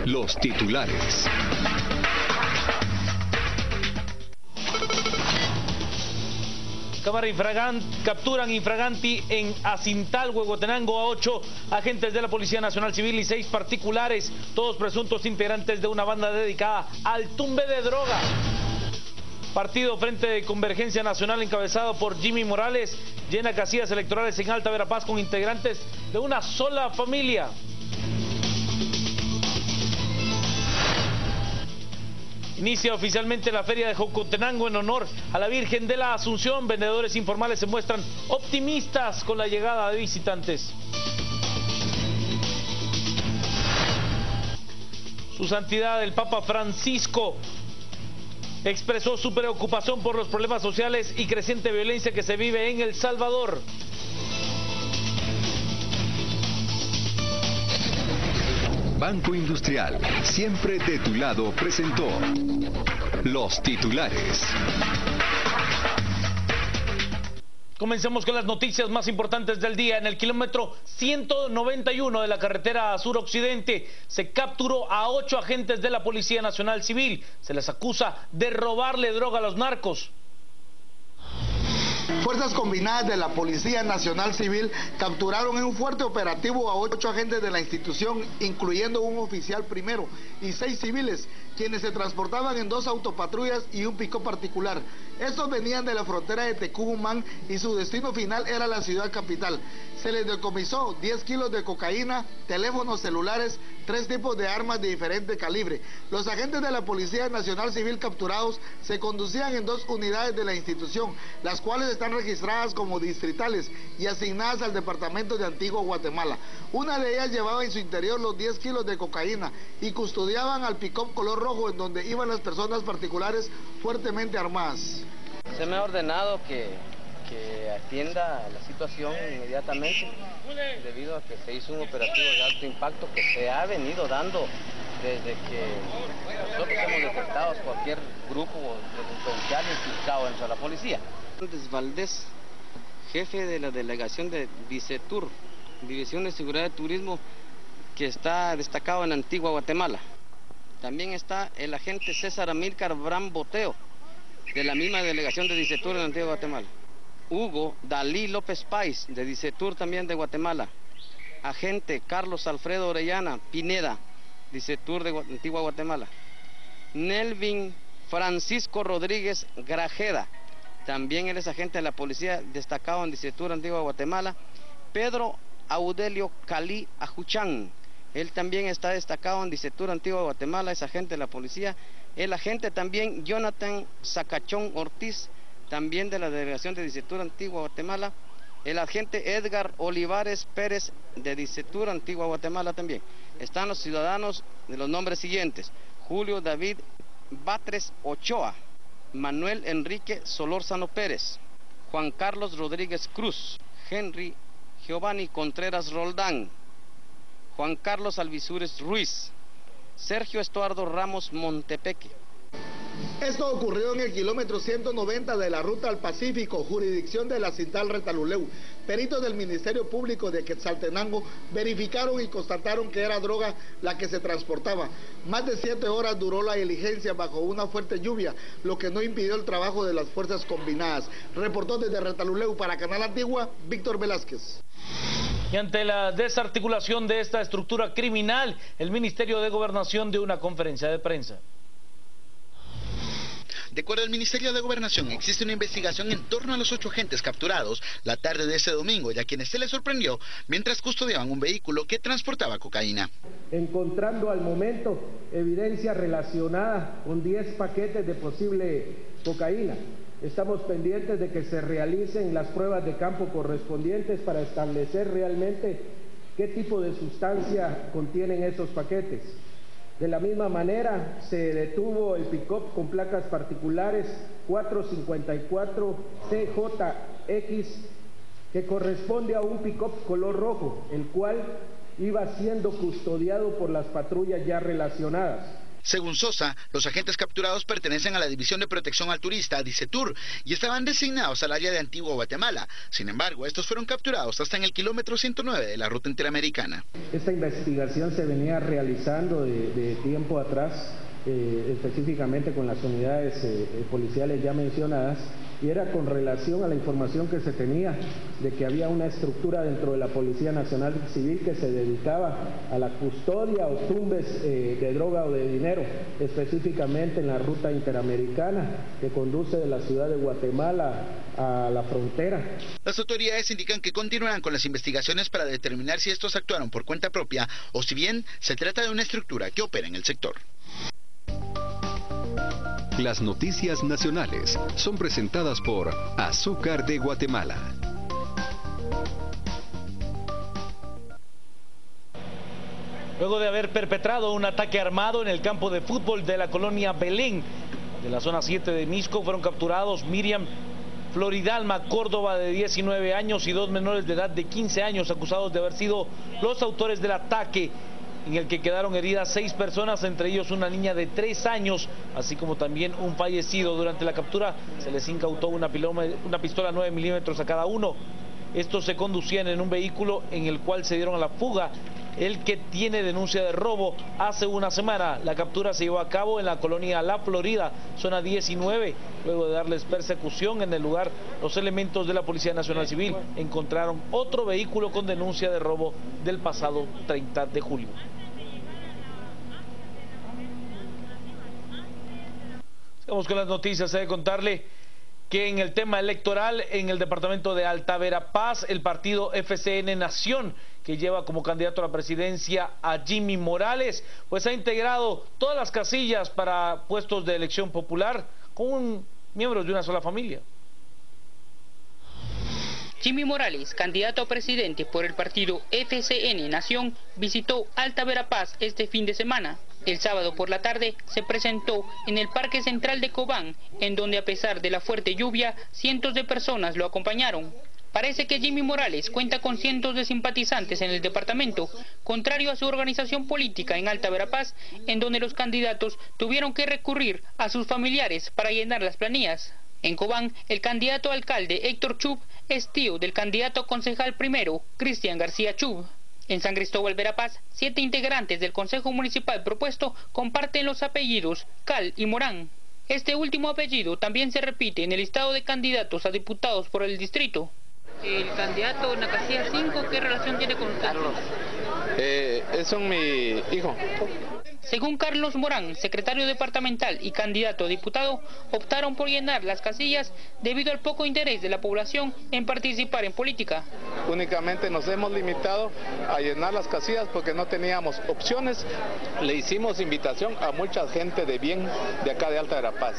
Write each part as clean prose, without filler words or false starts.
Los titulares. Capturan infraganti en Acintal, Huehuetenango, a 8 agentes de la Policía Nacional Civil y 6 particulares, todos presuntos integrantes de una banda dedicada al tumbe de droga. Partido Frente de Convergencia Nacional, encabezado por Jimmy Morales, llena casillas electorales en Alta Verapaz con integrantes de una sola familia. Inicia oficialmente la Feria de Jocotenango en honor a la Virgen de la Asunción. Vendedores informales se muestran optimistas con la llegada de visitantes. Su Santidad el Papa Francisco expresó su preocupación por los problemas sociales y creciente violencia que se vive en El Salvador. Banco Industrial, siempre de tu lado, presentó los titulares. Comencemos con las noticias más importantes del día. En el kilómetro 191 de la carretera sur-occidente se capturó a 8 agentes de la Policía Nacional Civil. Se les acusa de robarle droga a los narcos. Fuerzas combinadas de la Policía Nacional Civil capturaron en un fuerte operativo a 8 agentes de la institución, incluyendo un oficial primero y 6 civiles, quienes se transportaban en 2 autopatrullas y un pick-up particular. Estos venían de la frontera de Tecumumán y su destino final era la ciudad capital. Se les decomisó 10 kilos de cocaína, teléfonos celulares, 3 tipos de armas de diferente calibre. Los agentes de la Policía Nacional Civil capturados se conducían en 2 unidades de la institución, las cuales están registradas como distritales y asignadas al departamento de Antigua Guatemala. Una de ellas llevaba en su interior los 10 kilos de cocaína y custodiaban al pick-up color rojo en donde iban las personas particulares fuertemente armadas. Se me ha ordenado que atienda la situación inmediatamente, debido a que se hizo un operativo de alto impacto que se ha venido dando desde que nosotros hemos detectado cualquier grupo delincuencial infiltrado dentro de la policía. Valdés, jefe de la delegación de Dicetur, División de Seguridad de Turismo, que está destacado en Antigua Guatemala. También está el agente César Amílcar Bram Boteo, de la misma delegación de Dicetur en Antigua Guatemala. Hugo Dalí López Páez, de Dicetur también de Guatemala. Agente Carlos Alfredo Orellana Pineda, Dicetur de Antigua Guatemala. Nelvin Francisco Rodríguez Grajeda, también él es agente de la policía destacado en Dicetur Antigua Guatemala. Pedro Audelio Calí Ajuchán, él también está destacado en Dicetur Antigua Guatemala, es agente de la policía. El agente también Jonathan Zacachón Ortiz, también de la delegación de Dicetur Antigua Guatemala. El agente Edgar Olivares Pérez, de Dicetur Antigua Guatemala también. Están los ciudadanos de los nombres siguientes: Julio David Batres Ochoa, Manuel Enrique Solórzano Pérez, Juan Carlos Rodríguez Cruz, Henry Giovanni Contreras Roldán, Juan Carlos Alvisures Ruiz, Sergio Estuardo Ramos Montepeque. Esto ocurrió en el kilómetro 190 de la Ruta al Pacífico, jurisdicción de la Cintal Retaluleu. Peritos del Ministerio Público de Quetzaltenango verificaron y constataron que era droga la que se transportaba. Más de 7 horas duró la diligencia bajo una fuerte lluvia, lo que no impidió el trabajo de las fuerzas combinadas. Reportó desde Retaluleu para Canal Antigua, Víctor Velázquez. Y ante la desarticulación de esta estructura criminal, el Ministerio de Gobernación dio una conferencia de prensa. De acuerdo al Ministerio de Gobernación, existe una investigación en torno a los 8 agentes capturados la tarde de ese domingo, y a quienes se les sorprendió mientras custodiaban un vehículo que transportaba cocaína. Encontrando al momento evidencia relacionada con 10 paquetes de posible cocaína. Estamos pendientes de que se realicen las pruebas de campo correspondientes para establecer realmente qué tipo de sustancia contienen esos paquetes. De la misma manera, se detuvo el pick-up con placas particulares 454 CJX, que corresponde a un pick-up color rojo, el cual iba siendo custodiado por las patrullas ya relacionadas. Según Sosa, los agentes capturados pertenecen a la División de Protección al Turista, DICETUR, y estaban designados al área de Antigua Guatemala. Sin embargo, estos fueron capturados hasta en el kilómetro 109 de la ruta interamericana. Esta investigación se venía realizando de tiempo atrás, específicamente con las unidades policiales ya mencionadas, y era con relación a la información que se tenía de que había una estructura dentro de la Policía Nacional Civil que se dedicaba a la custodia o tumbes de droga o de dinero, específicamente en la ruta interamericana que conduce de la ciudad de Guatemala a la frontera. Las autoridades indican que continuarán con las investigaciones para determinar si estos actuaron por cuenta propia o si bien se trata de una estructura que opera en el sector. Las noticias nacionales son presentadas por Azúcar de Guatemala. Luego de haber perpetrado un ataque armado en el campo de fútbol de la colonia Belén, de la zona 7 de Misco, fueron capturados Miriam Floridalma Córdoba, de 19 años, y 2 menores de edad de 15 años, acusados de haber sido los autores del ataque, en el que quedaron heridas 6 personas, entre ellos una niña de 3 años, así como también un fallecido. Durante la captura se les incautó una pistola 9 milímetros a cada uno. Estos se conducían en un vehículo en el cual se dieron a la fuga, el que tiene denuncia de robo hace una semana. La captura se llevó a cabo en la colonia La Florida, zona 19. Luego de darles persecución en el lugar, los elementos de la Policía Nacional Civil encontraron otro vehículo con denuncia de robo del pasado 30 de julio. Vamos con las noticias. He de contarle que en el tema electoral en el departamento de Alta Verapaz, el partido FCN Nación, que lleva como candidato a la presidencia a Jimmy Morales, pues ha integrado todas las casillas para puestos de elección popular con miembros de una sola familia. Jimmy Morales, candidato a presidente por el partido FCN Nación, visitó Alta Verapaz este fin de semana. El sábado por la tarde se presentó en el Parque Central de Cobán, en donde a pesar de la fuerte lluvia, cientos de personas lo acompañaron. Parece que Jimmy Morales cuenta con cientos de simpatizantes en el departamento, contrario a su organización política en Alta Verapaz, en donde los candidatos tuvieron que recurrir a sus familiares para llenar las planillas. En Cobán, el candidato a alcalde Héctor Chub es tío del candidato a concejal primero, Cristian García Chub. En San Cristóbal Verapaz, 7 integrantes del Consejo Municipal propuesto comparten los apellidos Cal y Morán. Este último apellido también se repite en el listado de candidatos a diputados por el distrito. El candidato en la casilla 5, ¿qué relación tiene con Carlos? Es mi hijo. Según Carlos Morán, secretario departamental y candidato a diputado, optaron por llenar las casillas debido al poco interés de la población en participar en política. Únicamente nos hemos limitado a llenar las casillas porque no teníamos opciones. Le hicimos invitación a mucha gente de bien de acá de Alta Verapaz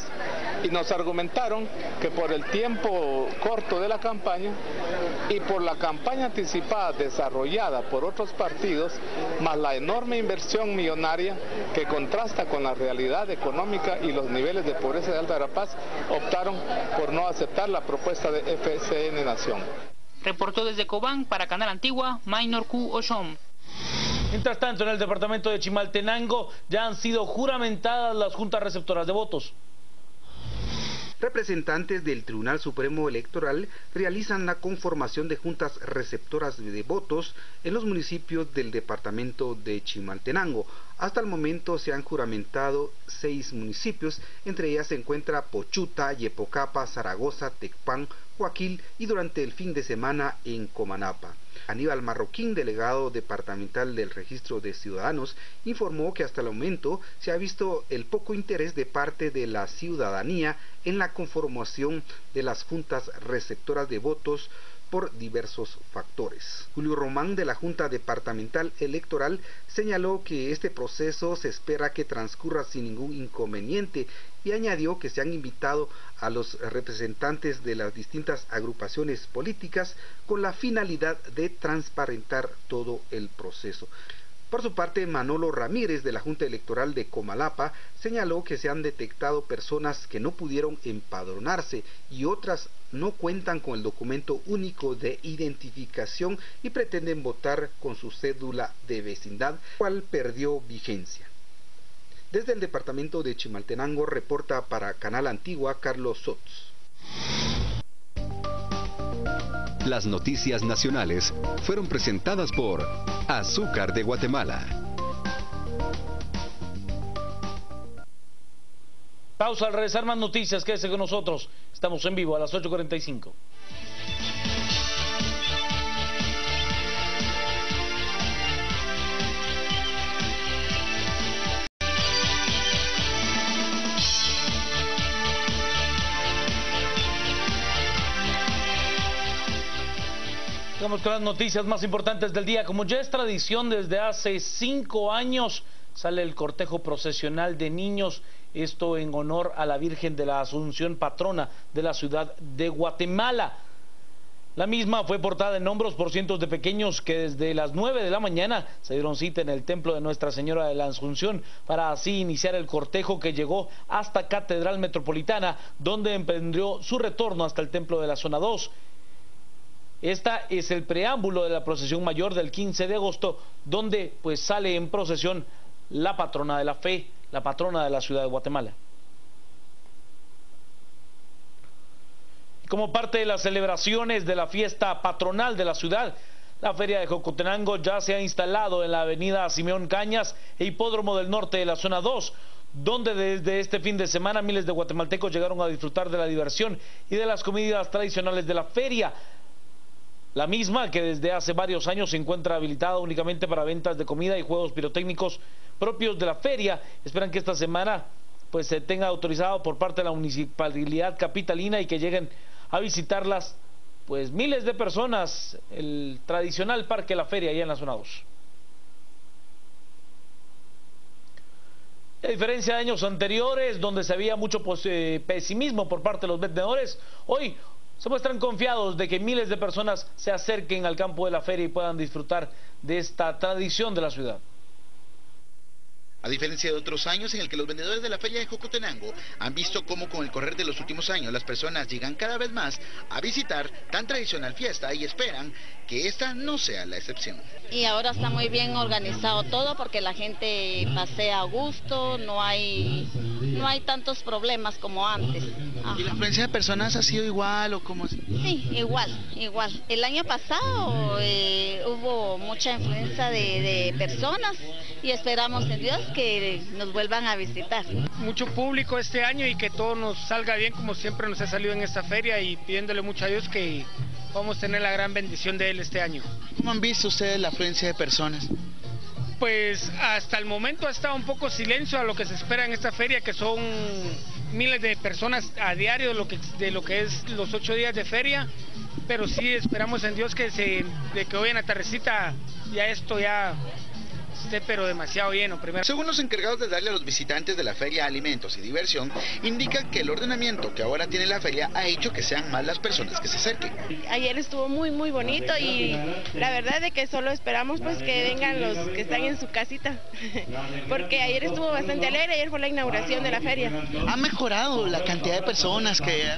y nos argumentaron que por el tiempo corto de la campaña y por la campaña anticipada desarrollada por otros partidos, más la enorme inversión millonaria que contrasta con la realidad económica y los niveles de pobreza de Alta Verapaz, optaron por no aceptar la propuesta de FCN Nación. Reportó desde Cobán para Canal Antigua, Maynor Q. Oshom. Mientras tanto, en el departamento de Chimaltenango ya han sido juramentadas las juntas receptoras de votos. Representantes del Tribunal Supremo Electoral realizan la conformación de juntas receptoras de votos en los municipios del departamento de Chimaltenango. Hasta el momento se han juramentado 6 municipios, entre ellas se encuentra Pochuta, Yepocapa, Zaragoza, Tecpan, Huaquil y durante el fin de semana en Comanapa. Aníbal Marroquín, delegado departamental del Registro de Ciudadanos, informó que hasta el momento se ha visto el poco interés de parte de la ciudadanía en la conformación de las juntas receptoras de votos por diversos factores. Julio Román, de la Junta Departamental Electoral, señaló que este proceso se espera que transcurra sin ningún inconveniente y añadió que se han invitado a los representantes de las distintas agrupaciones políticas con la finalidad de transparentar todo el proceso. Por su parte, Manolo Ramírez, de la Junta Electoral de Comalapa, señaló que se han detectado personas que no pudieron empadronarse y otras no cuentan con el documento único de identificación y pretenden votar con su cédula de vecindad, cual perdió vigencia. Desde el departamento de Chimaltenango reporta para Canal Antigua Carlos Sots. Las noticias nacionales fueron presentadas por Azúcar de Guatemala. Pausa, al regresar más noticias, quédese con nosotros. Estamos en vivo a las 8:45. Vamos con las noticias más importantes del día. Como ya es tradición, desde hace 5 años sale el cortejo procesional de niños, esto en honor a la Virgen de la Asunción, patrona de la ciudad de Guatemala. La misma fue portada en hombros por cientos de pequeños que desde las 9 de la mañana se dieron cita en el templo de Nuestra Señora de la Asunción para así iniciar el cortejo que llegó hasta Catedral Metropolitana, donde emprendió su retorno hasta el templo de la Zona 2. Esta es el preámbulo de la procesión mayor del 15 de agosto, donde pues sale en procesión la patrona de la fe, la patrona de la ciudad de Guatemala. Como parte de las celebraciones de la fiesta patronal de la ciudad, la Feria de Jocotenango ya se ha instalado en la avenida Simeón Cañas e Hipódromo del Norte de la Zona 2, donde desde este fin de semana miles de guatemaltecos llegaron a disfrutar de la diversión y de las comidas tradicionales de la feria. La misma, que desde hace varios años se encuentra habilitada únicamente para ventas de comida y juegos pirotécnicos propios de la feria, esperan que esta semana pues se tenga autorizado por parte de la municipalidad capitalina y que lleguen a visitarlas pues miles de personas, el tradicional Parque La Feria allá en la Zona 2. A diferencia de años anteriores, donde se había mucho pesimismo por parte de los vendedores, hoy se muestran confiados de que miles de personas se acerquen al campo de la feria y puedan disfrutar de esta tradición de la ciudad. A diferencia de otros años en el que los vendedores de la Feria de Jocotenango han visto cómo con el correr de los últimos años las personas llegan cada vez más a visitar tan tradicional fiesta y esperan que esta no sea la excepción. Y ahora está muy bien organizado todo porque la gente pasea a gusto, no hay tantos problemas como antes. Ajá. ¿Y la afluencia de personas ha sido igual o cómo es? Sí, igual. El año pasado hubo mucha influencia de personas y esperamos en Dios que nos vuelvan a visitar. Mucho público este año y que todo nos salga bien como siempre nos ha salido en esta feria y pidiéndole mucho a Dios que vamos a tener la gran bendición de Él este año. ¿Cómo han visto ustedes la afluencia de personas? Pues hasta el momento ha estado un poco silencio a lo que se espera en esta feria, que son miles de personas a diario de lo que es los 8 días de feria, pero sí esperamos en Dios de que hoy en la tardecita ya esto ya esté pero demasiado lleno. Según los encargados de darle a los visitantes de la feria alimentos y diversión, indican que el ordenamiento que ahora tiene la feria ha hecho que sean más las personas que se acerquen. Ayer estuvo muy bonito y la verdad es que solo esperamos pues que vengan los que están en su casita, porque ayer estuvo bastante alegre, ayer fue la inauguración de la feria. ¿Ha mejorado la cantidad de personas que...?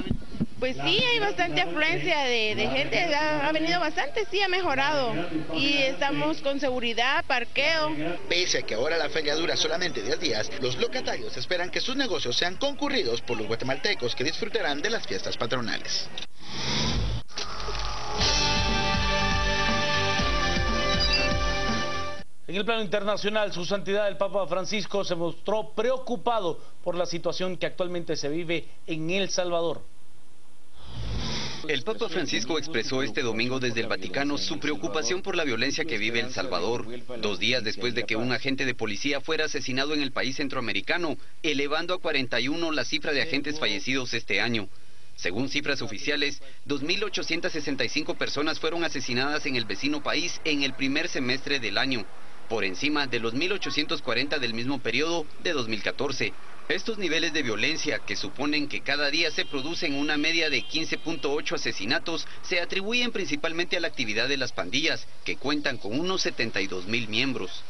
Pues sí, hay bastante afluencia de gente, ha venido bastante, sí, ha mejorado y estamos con seguridad, parqueo. Pese a que ahora la feria dura solamente 10 días, los locatarios esperan que sus negocios sean concurridos por los guatemaltecos que disfrutarán de las fiestas patronales. En el plano internacional, Su Santidad el Papa Francisco se mostró preocupado por la situación que actualmente se vive en El Salvador. El Papa Francisco expresó este domingo desde el Vaticano su preocupación por la violencia que vive El Salvador, 2 días después de que un agente de policía fuera asesinado en el país centroamericano, elevando a 41 la cifra de agentes fallecidos este año. Según cifras oficiales, 2.865 personas fueron asesinadas en el vecino país en el primer semestre del año, por encima de los 1.840 del mismo periodo de 2014. Estos niveles de violencia, que suponen que cada día se producen una media de 15.8 asesinatos, se atribuyen principalmente a la actividad de las pandillas, que cuentan con unos 72.000 miembros.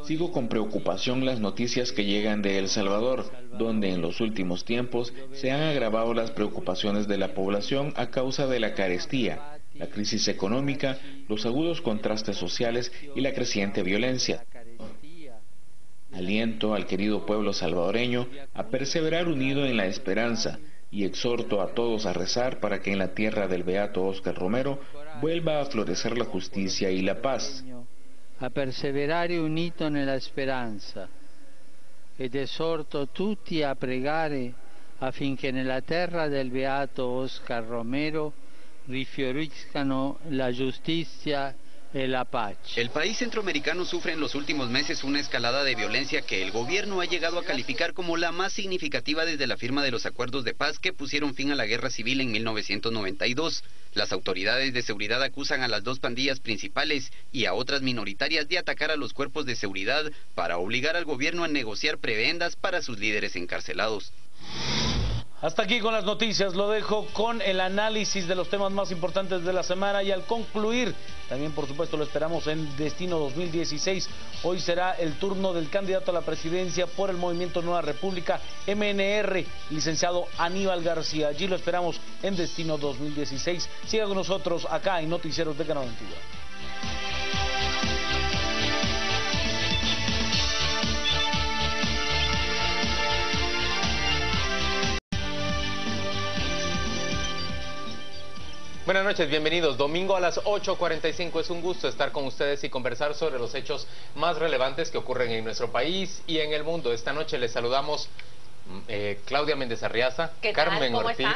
Sigo con preocupación las noticias que llegan de El Salvador, donde en los últimos tiempos se han agravado las preocupaciones de la población a causa de la carestía. la crisis económica, los agudos contrastes sociales y la creciente violencia. Aliento al querido pueblo salvadoreño a perseverar unido en la esperanza y exhorto a todos a rezar para que en la tierra del beato Óscar Romero vuelva a florecer la justicia y la paz. A perseverare unito nella speranza ed esorto tutti a pregare affinché nella terra del beato Óscar Romero rifioriscano la giustizia y la paz. El país centroamericano sufre en los últimos meses una escalada de violencia que el gobierno ha llegado a calificar como la más significativa desde la firma de los acuerdos de paz que pusieron fin a la guerra civil en 1992. Las autoridades de seguridad acusan a las dos pandillas principales y a otras minoritarias de atacar a los cuerpos de seguridad para obligar al gobierno a negociar prebendas para sus líderes encarcelados. Hasta aquí con las noticias, lo dejo con el análisis de los temas más importantes de la semana y al concluir, también por supuesto lo esperamos en Destino 2016. Hoy será el turno del candidato a la presidencia por el Movimiento Nueva República, MNR, licenciado Aníbal García. Allí lo esperamos en Destino 2016. Siga con nosotros acá en Noticieros de Canal 22. Buenas noches, bienvenidos. Domingo a las 8:45. Es un gusto estar con ustedes y conversar sobre los hechos más relevantes que ocurren en nuestro país y en el mundo. Esta noche les saludamos Claudia Méndez Arriaza, Carmen Ortiz,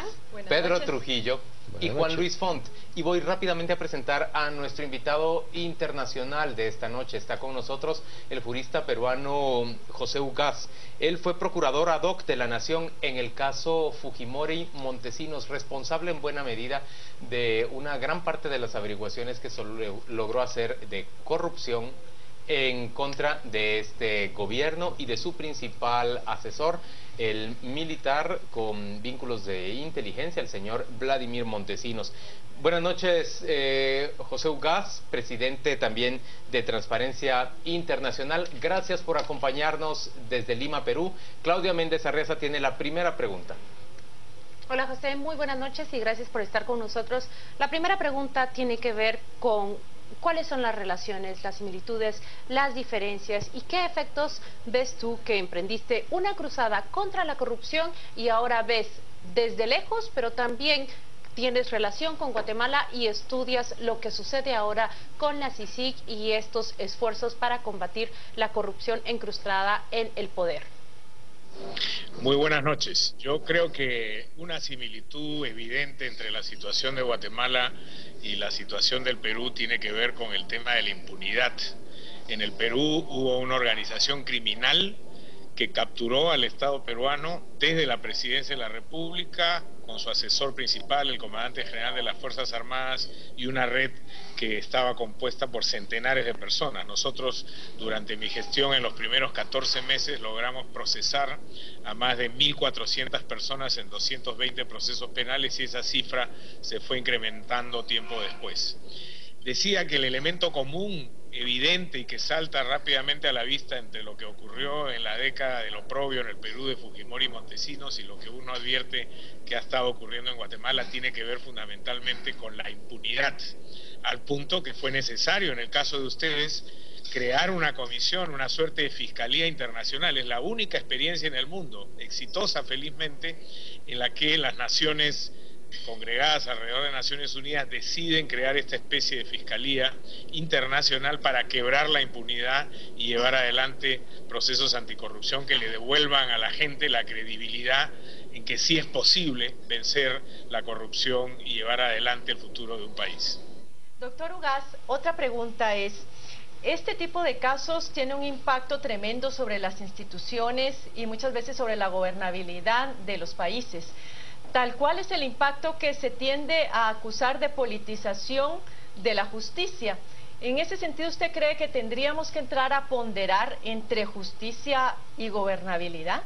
Pedro Trujillo y Juan Luis Font. Y voy rápidamente a presentar a nuestro invitado internacional de esta noche. Está con nosotros el jurista peruano José Ugaz. Él fue procurador ad hoc de la Nación en el caso Fujimori Montesinos, responsable en buena medida de una gran parte de las averiguaciones que logró hacer de corrupción en contra de este gobierno y de su principal asesor, el militar con vínculos de inteligencia, el señor Vladimir Montesinos. Buenas noches, José Ugaz, presidente también de Transparencia Internacional. Gracias por acompañarnos desde Lima, Perú. Claudia Méndez Arriaza tiene la primera pregunta. Hola José, muy buenas noches y gracias por estar con nosotros. La primera pregunta tiene que ver con cuáles son las relaciones, las similitudes, las diferencias y qué efectos ves tú que emprendiste una cruzada contra la corrupción y ahora ves desde lejos, pero también tienes relación con Guatemala y estudias lo que sucede ahora con la CICIG y estos esfuerzos para combatir la corrupción incrustada en el poder. Muy buenas noches. Yo creo que una similitud evidente entre la situación de Guatemala y la situación del Perú tiene que ver con el tema de la impunidad. En el Perú hubo una organización criminal que capturó al Estado peruano desde la Presidencia de la República, con su asesor principal, el comandante general de las Fuerzas Armadas, y una red que estaba compuesta por centenares de personas. Nosotros, durante mi gestión, en los primeros 14 meses, logramos procesar a más de 1.400 personas en 220 procesos penales y esa cifra se fue incrementando tiempo después. Decía que el elemento común evidente y que salta rápidamente a la vista entre lo que ocurrió en la década del oprobio en el Perú de Fujimori y Montesinos y lo que uno advierte que ha estado ocurriendo en Guatemala tiene que ver fundamentalmente con la impunidad, al punto que fue necesario en el caso de ustedes crear una comisión, una suerte de fiscalía internacional. Es la única experiencia en el mundo, exitosa felizmente, en la que las naciones congregadas alrededor de Naciones Unidas deciden crear esta especie de fiscalía internacional para quebrar la impunidad y llevar adelante procesos anticorrupción que le devuelvan a la gente la credibilidad en que sí es posible vencer la corrupción y llevar adelante el futuro de un país. Doctor Ugaz, otra pregunta es, este tipo de casos tiene un impacto tremendo sobre las instituciones y muchas veces sobre la gobernabilidad de los países. Tal cual es el impacto que se tiende a acusar de politización de la justicia. En ese sentido, ¿usted cree que tendríamos que entrar a ponderar entre justicia y gobernabilidad?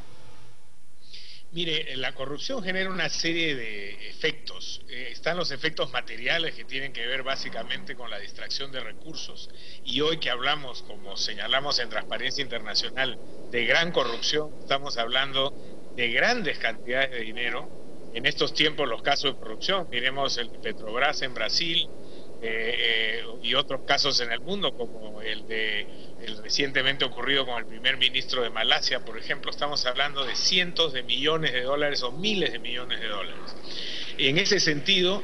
Mire, la corrupción genera una serie de efectos. Están los efectos materiales que tienen que ver básicamente con la distracción de recursos. Y hoy que hablamos, como señalamos en Transparencia Internacional, de gran corrupción, estamos hablando de grandes cantidades de dinero. En estos tiempos los casos de corrupción, miremos el Petrobras en Brasil, y otros casos en el mundo, como el recientemente ocurrido con el primer ministro de Malasia, por ejemplo, estamos hablando de cientos de millones de dólares o miles de millones de dólares. En ese sentido,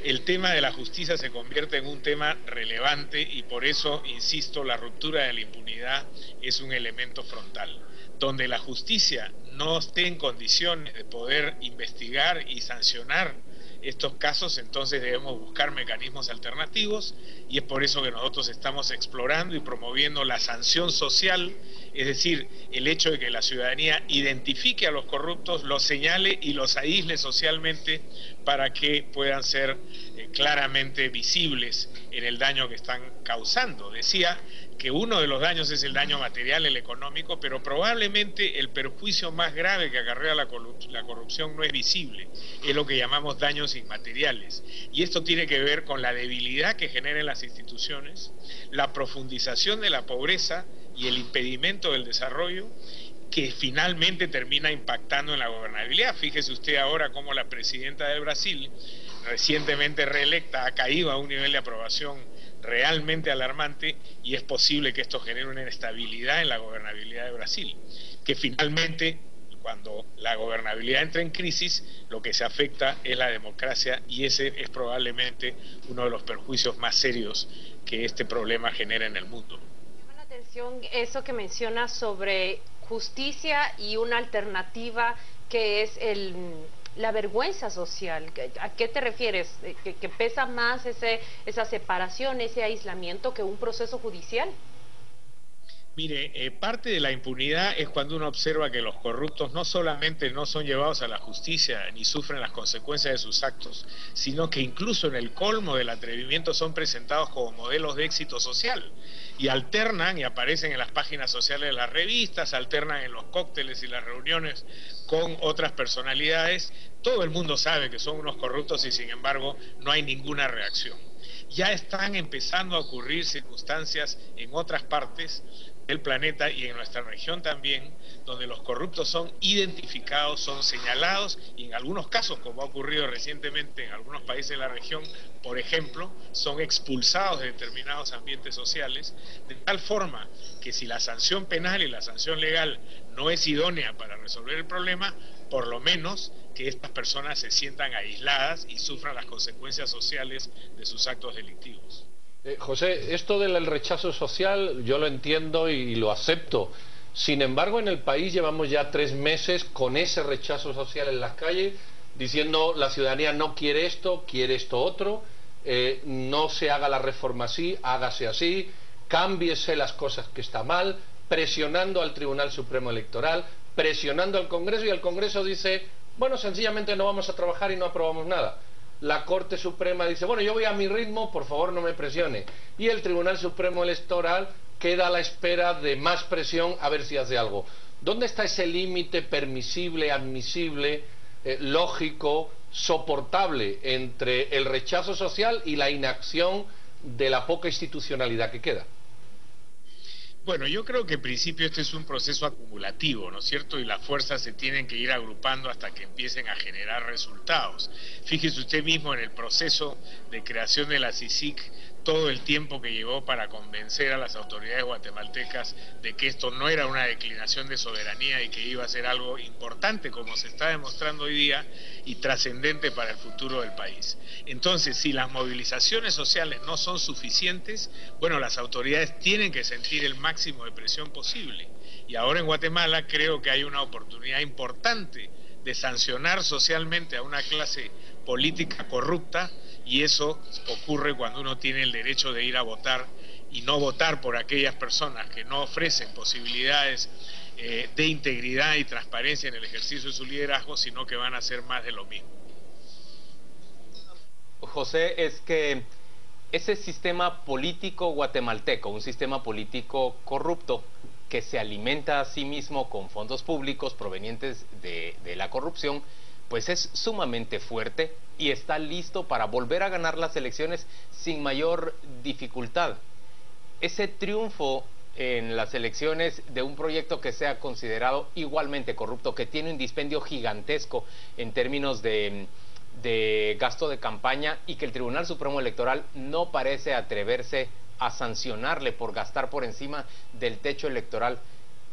el tema de la justicia se convierte en un tema relevante y por eso, insisto, la ruptura de la impunidad es un elemento frontal. Donde la justicia no esté en condiciones de poder investigar y sancionar estos casos, entonces debemos buscar mecanismos alternativos y es por eso que nosotros estamos explorando y promoviendo la sanción social, es decir, el hecho de que la ciudadanía identifique a los corruptos, los señale y los aísle socialmente para que puedan ser claramente visibles en el daño que están causando. Decía que uno de los daños es el daño material, el económico, pero probablemente el perjuicio más grave que acarrea la corrupción no es visible, es lo que llamamos daños inmateriales. Y esto tiene que ver con la debilidad que generan las instituciones, la profundización de la pobreza y el impedimento del desarrollo, que finalmente termina impactando en la gobernabilidad. Fíjese usted ahora cómo la presidenta del Brasil, recientemente reelecta, ha caído a un nivel de aprobación realmente alarmante y es posible que esto genere una inestabilidad en la gobernabilidad de Brasil, que finalmente, cuando la gobernabilidad entra en crisis, lo que se afecta es la democracia y ese es probablemente uno de los perjuicios más serios que este problema genera en el mundo. Me llama la atención eso que menciona sobre justicia y una alternativa que es la vergüenza social. ¿A qué te refieres? ¿Que pesa más esa separación, ese aislamiento que un proceso judicial? Mire, parte de la impunidad es cuando uno observa que los corruptos no solamente no son llevados a la justicia ni sufren las consecuencias de sus actos, sino que incluso en el colmo del atrevimiento son presentados como modelos de éxito social y alternan y aparecen en las páginas sociales de las revistas, alternan en los cócteles y las reuniones con otras personalidades. Todo el mundo sabe que son unos corruptos y sin embargo no hay ninguna reacción. Ya están empezando a ocurrir circunstancias en otras partes del planeta y en nuestra región también, donde los corruptos son identificados, son señalados y en algunos casos, como ha ocurrido recientemente en algunos países de la región, por ejemplo, son expulsados de determinados ambientes sociales, de tal forma que si la sanción penal y la sanción legal no es idónea para resolver el problema, por lo menos que estas personas se sientan aisladas y sufran las consecuencias sociales de sus actos delictivos. José, esto del rechazo social yo lo entiendo y lo acepto. Sin embargo, en el país llevamos ya 3 meses con ese rechazo social en las calles, diciendo la ciudadanía no quiere esto otro, no se haga la reforma así, hágase así, cámbiese las cosas que está mal, presionando al Tribunal Supremo Electoral, presionando al Congreso y el Congreso dice, bueno, sencillamente no vamos a trabajar y no aprobamos nada. La Corte Suprema dice, bueno, yo voy a mi ritmo, por favor no me presione. Y el Tribunal Supremo Electoral queda a la espera de más presión a ver si hace algo. ¿Dónde está ese límite permisible, admisible, lógico, soportable entre el rechazo social y la inacción de la poca institucionalidad que queda? Bueno, yo creo que en principio este es un proceso acumulativo, ¿no es cierto? Y las fuerzas se tienen que ir agrupando hasta que empiecen a generar resultados. Fíjese usted mismo en el proceso de creación de la CICIG, todo el tiempo que llevó para convencer a las autoridades guatemaltecas de que esto no era una declinación de soberanía y que iba a ser algo importante, como se está demostrando hoy día, y trascendente para el futuro del país. Entonces, si las movilizaciones sociales no son suficientes, bueno, las autoridades tienen que sentir el máximo de presión posible. Y ahora en Guatemala creo que hay una oportunidad importante de sancionar socialmente a una clase política corrupta, y eso ocurre cuando uno tiene el derecho de ir a votar y no votar por aquellas personas que no ofrecen posibilidades de integridad y transparencia en el ejercicio de su liderazgo, sino que van a hacer más de lo mismo. José, es que ese sistema político guatemalteco, un sistema político corrupto que se alimenta a sí mismo con fondos públicos provenientes de la corrupción, pues es sumamente fuerte y está listo para volver a ganar las elecciones sin mayor dificultad. Ese triunfo en las elecciones de un proyecto que sea considerado igualmente corrupto, que tiene un dispendio gigantesco en términos de de gasto de campaña y que el Tribunal Supremo Electoral no parece atreverse a sancionarle por gastar por encima del techo electoral,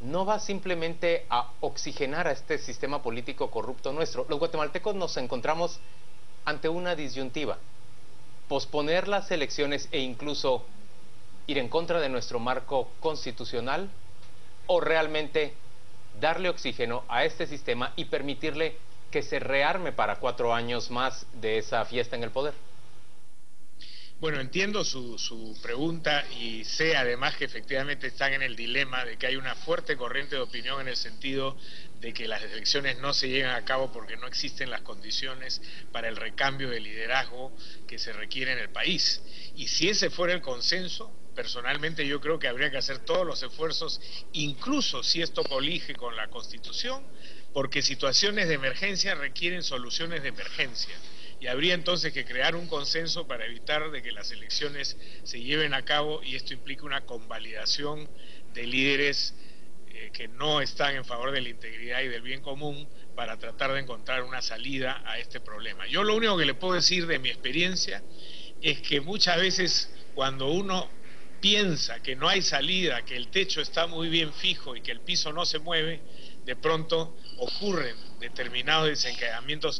¿no va simplemente a oxigenar a este sistema político corrupto nuestro? Los guatemaltecos nos encontramos ante una disyuntiva: posponer las elecciones e incluso ir en contra de nuestro marco constitucional, o realmente darle oxígeno a este sistema y permitirle que se rearme para 4 años más de esa fiesta en el poder. Bueno, entiendo su pregunta y sé además que efectivamente están en el dilema de que hay una fuerte corriente de opinión en el sentido de que las elecciones no se llevan a cabo porque no existen las condiciones para el recambio de liderazgo que se requiere en el país. Y si ese fuera el consenso, personalmente yo creo que habría que hacer todos los esfuerzos, incluso si esto colige con la Constitución, porque situaciones de emergencia requieren soluciones de emergencia. Y habría entonces que crear un consenso para evitar de que las elecciones se lleven a cabo, y esto implica una convalidación de líderes que no están en favor de la integridad y del bien común para tratar de encontrar una salida a este problema. Yo lo único que le puedo decir de mi experiencia es que muchas veces cuando uno piensa que no hay salida, que el techo está muy bien fijo y que el piso no se mueve, de pronto ocurren determinados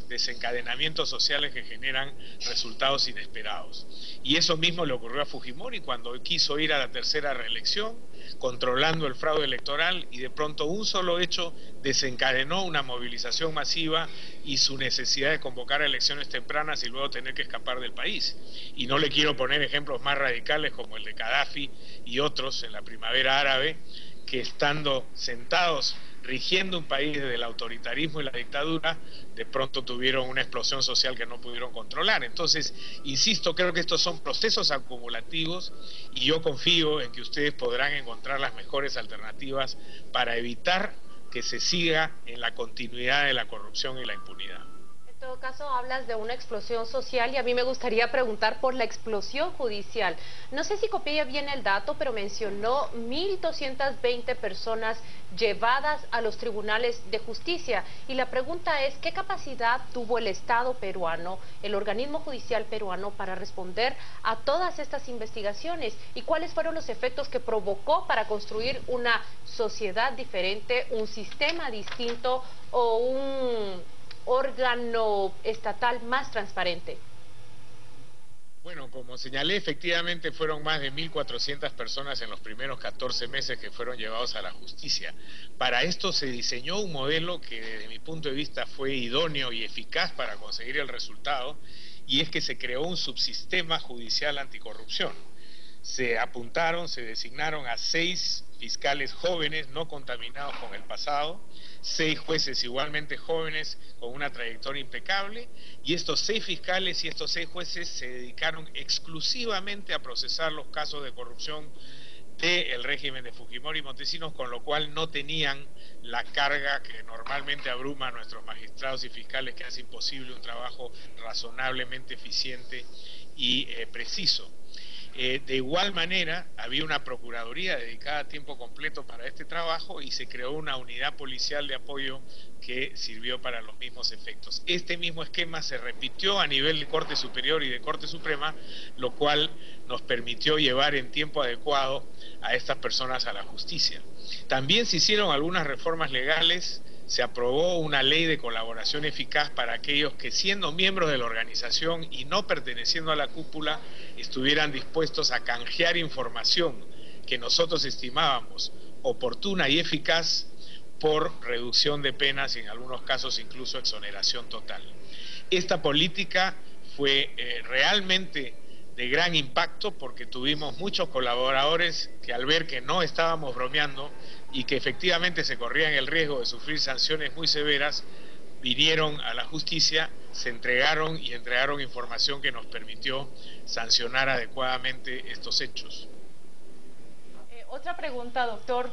desencadenamientos sociales que generan resultados inesperados. Y eso mismo le ocurrió a Fujimori cuando quiso ir a la tercera reelección, controlando el fraude electoral, y de pronto un solo hecho desencadenó una movilización masiva y su necesidad de convocar a elecciones tempranas y luego tener que escapar del país. Y no le quiero poner ejemplos más radicales como el de Gaddafi y otros en la primavera árabe, que estando sentados rigiendo un país desde el autoritarismo y la dictadura, de pronto tuvieron una explosión social que no pudieron controlar. Entonces, insisto, creo que estos son procesos acumulativos y yo confío en que ustedes podrán encontrar las mejores alternativas para evitar que se siga en la continuidad de la corrupción y la impunidad. En todo caso, hablas de una explosión social y a mí me gustaría preguntar por la explosión judicial. No sé si copié bien el dato, pero mencionó 1.220 personas llevadas a los tribunales de justicia. Y la pregunta es, ¿qué capacidad tuvo el Estado peruano, el organismo judicial peruano, para responder a todas estas investigaciones? ¿Y cuáles fueron los efectos que provocó para construir una sociedad diferente, un sistema distinto o un órgano estatal más transparente? Bueno, como señalé, efectivamente fueron más de 1.400 personas en los primeros 14 meses que fueron llevados a la justicia. Para esto se diseñó un modelo que desde mi punto de vista fue idóneo y eficaz para conseguir el resultado, y es que se creó un subsistema judicial anticorrupción. Se designaron a 6 fiscales jóvenes no contaminados con el pasado, 6 jueces igualmente jóvenes con una trayectoria impecable, y estos 6 fiscales y estos 6 jueces se dedicaron exclusivamente a procesar los casos de corrupción del régimen de Fujimori y Montesinos, con lo cual no tenían la carga que normalmente abruma a nuestros magistrados y fiscales, que hace imposible un trabajo razonablemente eficiente y preciso. De igual manera, había una procuraduría dedicada a tiempo completo para este trabajo y se creó una unidad policial de apoyo que sirvió para los mismos efectos. Este mismo esquema se repitió a nivel de Corte Superior y de Corte Suprema, lo cual nos permitió llevar en tiempo adecuado a estas personas a la justicia. También se hicieron algunas reformas legales. Se aprobó una ley de colaboración eficaz para aquellos que, siendo miembros de la organización y no perteneciendo a la cúpula, estuvieran dispuestos a canjear información que nosotros estimábamos oportuna y eficaz por reducción de penas y en algunos casos incluso exoneración total. Esta política fue realmente de gran impacto porque tuvimos muchos colaboradores que, al ver que no estábamos bromeando y que efectivamente se corrían el riesgo de sufrir sanciones muy severas, vinieron a la justicia, se entregaron información que nos permitió sancionar adecuadamente estos hechos. Otra pregunta, doctor.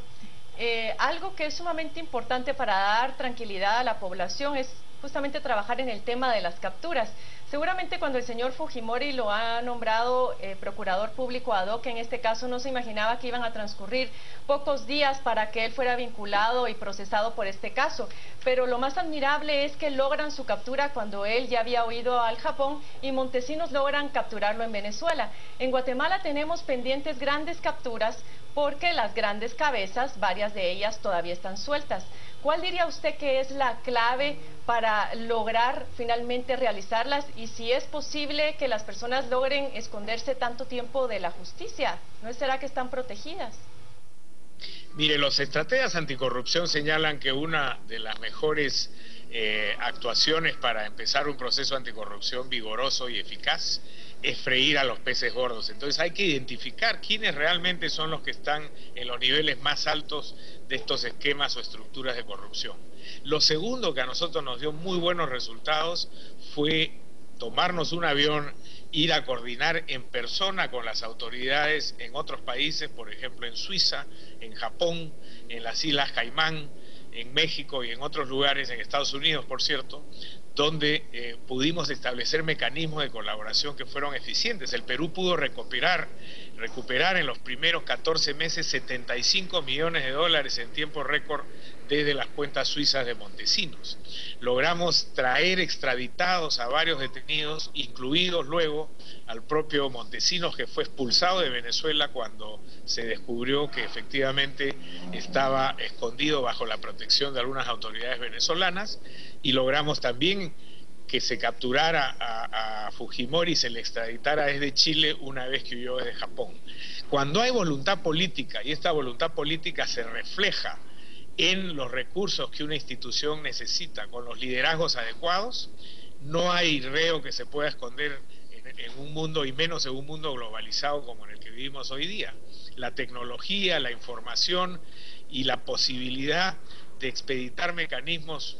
Algo que es sumamente importante para dar tranquilidad a la población es justamente trabajar en el tema de las capturas. Seguramente cuando el señor Fujimori lo ha nombrado procurador público ad hoc, en este caso no se imaginaba que iban a transcurrir pocos días para que él fuera vinculado y procesado por este caso. Pero lo más admirable es que logran su captura cuando él ya había huido al Japón y Montesinos logran capturarlo en Venezuela. En Guatemala tenemos pendientes grandes capturas porque las grandes cabezas, varias de ellas todavía están sueltas. ¿Cuál diría usted que es la clave para lograr finalmente realizarlas y si es posible que las personas logren esconderse tanto tiempo de la justicia? ¿No será que están protegidas? Mire, los estrategas anticorrupción señalan que una de las mejores actuaciones para empezar un proceso anticorrupción vigoroso y eficaz es freír a los peces gordos. Entonces hay que identificar quiénes realmente son los que están en los niveles más altos de estos esquemas o estructuras de corrupción. Lo segundo que a nosotros nos dio muy buenos resultados fue tomarnos un avión, ir a coordinar en persona con las autoridades en otros países, por ejemplo en Suiza, en Japón, en las Islas Caimán, en México y en otros lugares, en Estados Unidos, por cierto, donde pudimos establecer mecanismos de colaboración que fueron eficientes. El Perú pudo recuperar en los primeros 14 meses 75 millones de dólares en tiempo récord desde las cuentas suizas de Montesinos. Logramos traer extraditados a varios detenidos, incluidos luego al propio Montesinos, que fue expulsado de Venezuela cuando se descubrió que efectivamente estaba escondido bajo la protección de algunas autoridades venezolanas, y logramos también que se capturara a Fujimori y se le extraditara desde Chile una vez que huyó desde Japón. Cuando hay voluntad política, y esta voluntad política se refleja en los recursos que una institución necesita, con los liderazgos adecuados, no hay reo que se pueda esconder en un mundo, y menos en un mundo globalizado como en el que vivimos hoy día. La tecnología, la información y la posibilidad de expeditar mecanismos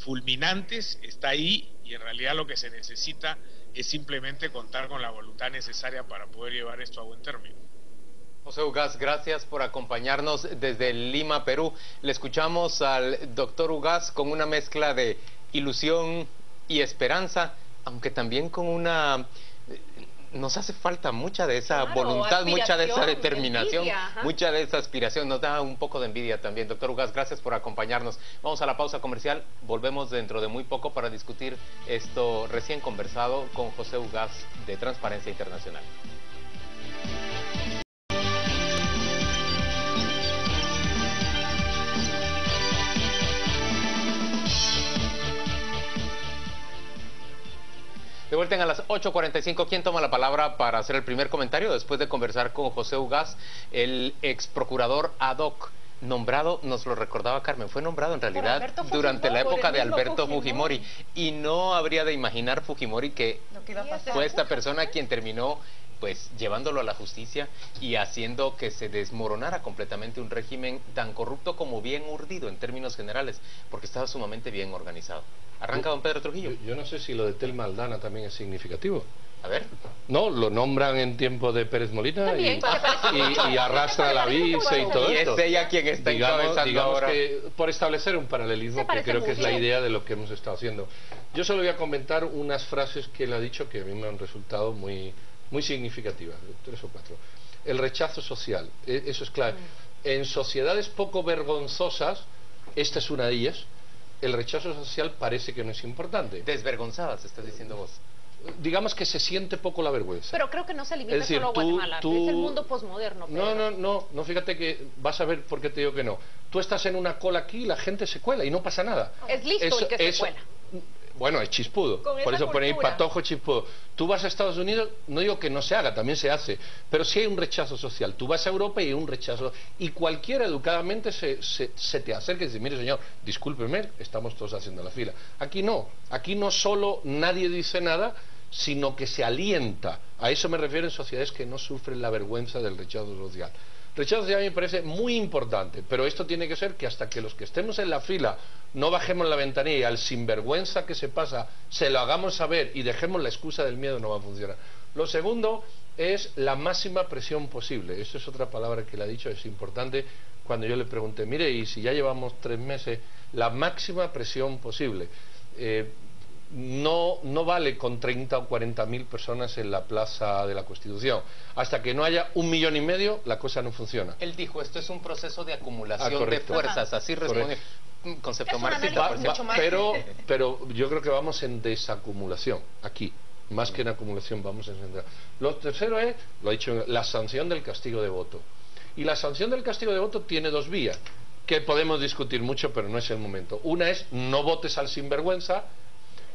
fulminantes está ahí, y en realidad lo que se necesita es simplemente contar con la voluntad necesaria para poder llevar esto a buen término. José Ugaz, gracias por acompañarnos desde Lima, Perú. Le escuchamos al doctor Ugaz con una mezcla de ilusión y esperanza, aunque también con una... Nos hace falta mucha de esa voluntad, mucha de esa determinación, envidia, mucha de esa aspiración. Nos da un poco de envidia también. Doctor Ugaz, gracias por acompañarnos. Vamos a la pausa comercial. Volvemos dentro de muy poco para discutir esto recién conversado con José Ugaz de Transparencia Internacional. De vuelta a las 8:45, ¿quién toma la palabra para hacer el primer comentario después de conversar con José Ugaz, el ex procurador ad hoc? Nombrado, nos lo recordaba Carmen, fue nombrado en realidad durante la época de Alberto Fujimori, y no habría de imaginar Fujimori que fue esta persona quien terminó pues llevándolo a la justicia y haciendo que se desmoronara completamente un régimen tan corrupto como bien urdido en términos generales, porque estaba sumamente bien organizado. Arranca don Pedro Trujillo. Yo no sé si lo de Telma Aldana también es significativo. A ver. No, lo nombran en tiempo de Pérez Molina y arrastra la visa y todo esto. Y es ella quien está encabezando ahora. Que, por establecer un paralelismo que creo que es la idea de lo que hemos estado haciendo. Yo solo voy a comentar unas frases que él ha dicho que a mí me han resultado muy significativas, 3 o 4. El rechazo social, eso es clave. En sociedades poco vergonzosas, esta es una de ellas, el rechazo social parece que no es importante. Desvergonzadas, estás diciendo vos. Digamos que se siente poco la vergüenza. Pero creo que no se limita solo a Guatemala, es el mundo posmoderno. No, fíjate que vas a ver por qué te digo que no. Tú estás en una cola aquí y la gente se cuela y no pasa nada. Es listo el que se cuela. Bueno, es chispudo, por eso pone ahí patojo chispudo. Tú vas a Estados Unidos, no digo que no se haga, también se hace, pero sí hay un rechazo social. Tú vas a Europa y hay un rechazo, y cualquiera educadamente se te acerca y dice, mire señor, discúlpeme, estamos todos haciendo la fila. Aquí no solo nadie dice nada, sino que se alienta. A eso me refiero en sociedades que no sufren la vergüenza del rechazo social. Rechazo social a mí me parece muy importante, pero esto tiene que ser que hasta que los que estemos en la fila no bajemos la ventanilla y al sinvergüenza que se pasa se lo hagamos saber y dejemos la excusa del miedo, no va a funcionar. Lo segundo es la máxima presión posible. Eso es otra palabra que le ha dicho, es importante. Cuando yo le pregunté, mire, y si ya llevamos 3 meses, la máxima presión posible. no vale con 30 o 40.000 personas en la Plaza de la Constitución. Hasta que no haya 1,5 millones, la cosa no funciona. Él dijo, esto es un proceso de acumulación de fuerzas, así responde un concepto marxista. Pero yo creo que vamos en desacumulación, aquí. Más que en acumulación, vamos en desacumulación. Lo tercero es, lo ha dicho, la sanción del castigo de voto. Y la sanción del castigo de voto tiene dos vías, que podemos discutir mucho, pero no es el momento. Una es, no votes al sinvergüenza,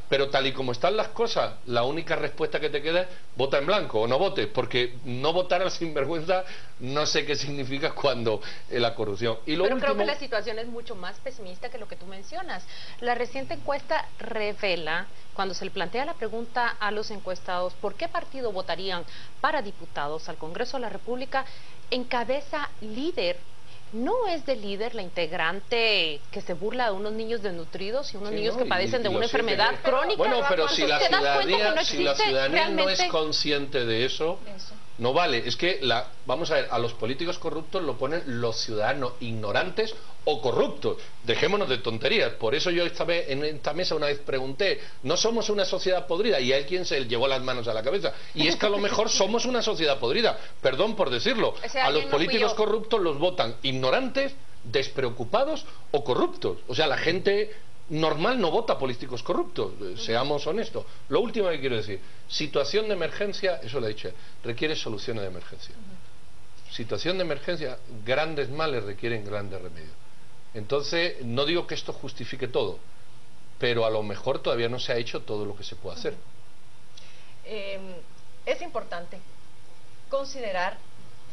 pero tal y como están las cosas, la única respuesta que te queda es vota en blanco o no votes, porque no votar al sinvergüenza no sé qué significa cuando la corrupción. Y lo pero último... creo que la situación es mucho más pesimista que lo que tú mencionas. La reciente encuesta revela, cuando se le plantea la pregunta a los encuestados, ¿por qué partido votarían para diputados al Congreso de la República? Encabeza líder. No es de líder la integrante que se burla de unos niños desnutridos y unos niños que padecen de una enfermedad crónica. Bueno, pero si la ciudadanía no es consciente de eso, no vale. Es que, vamos a ver, a los políticos corruptos lo ponen los ciudadanos ignorantes o corruptos. Dejémonos de tonterías. Por eso yo en esta mesa una vez pregunté, ¿no somos una sociedad podrida? Y hay quien se llevó las manos a la cabeza. Y es que a lo mejor somos una sociedad podrida. Perdón por decirlo. A los políticos corruptos los votan ignorantes, despreocupados o corruptos. O sea, la gente normal no vota políticos corruptos, seamos honestos. Lo último que quiero decir, situación de emergencia, eso lo he dicho, requiere soluciones de emergencia. Situación de emergencia, grandes males requieren grandes remedios. Entonces, no digo que esto justifique todo, pero a lo mejor todavía no se ha hecho todo lo que se puede hacer. Es importante considerar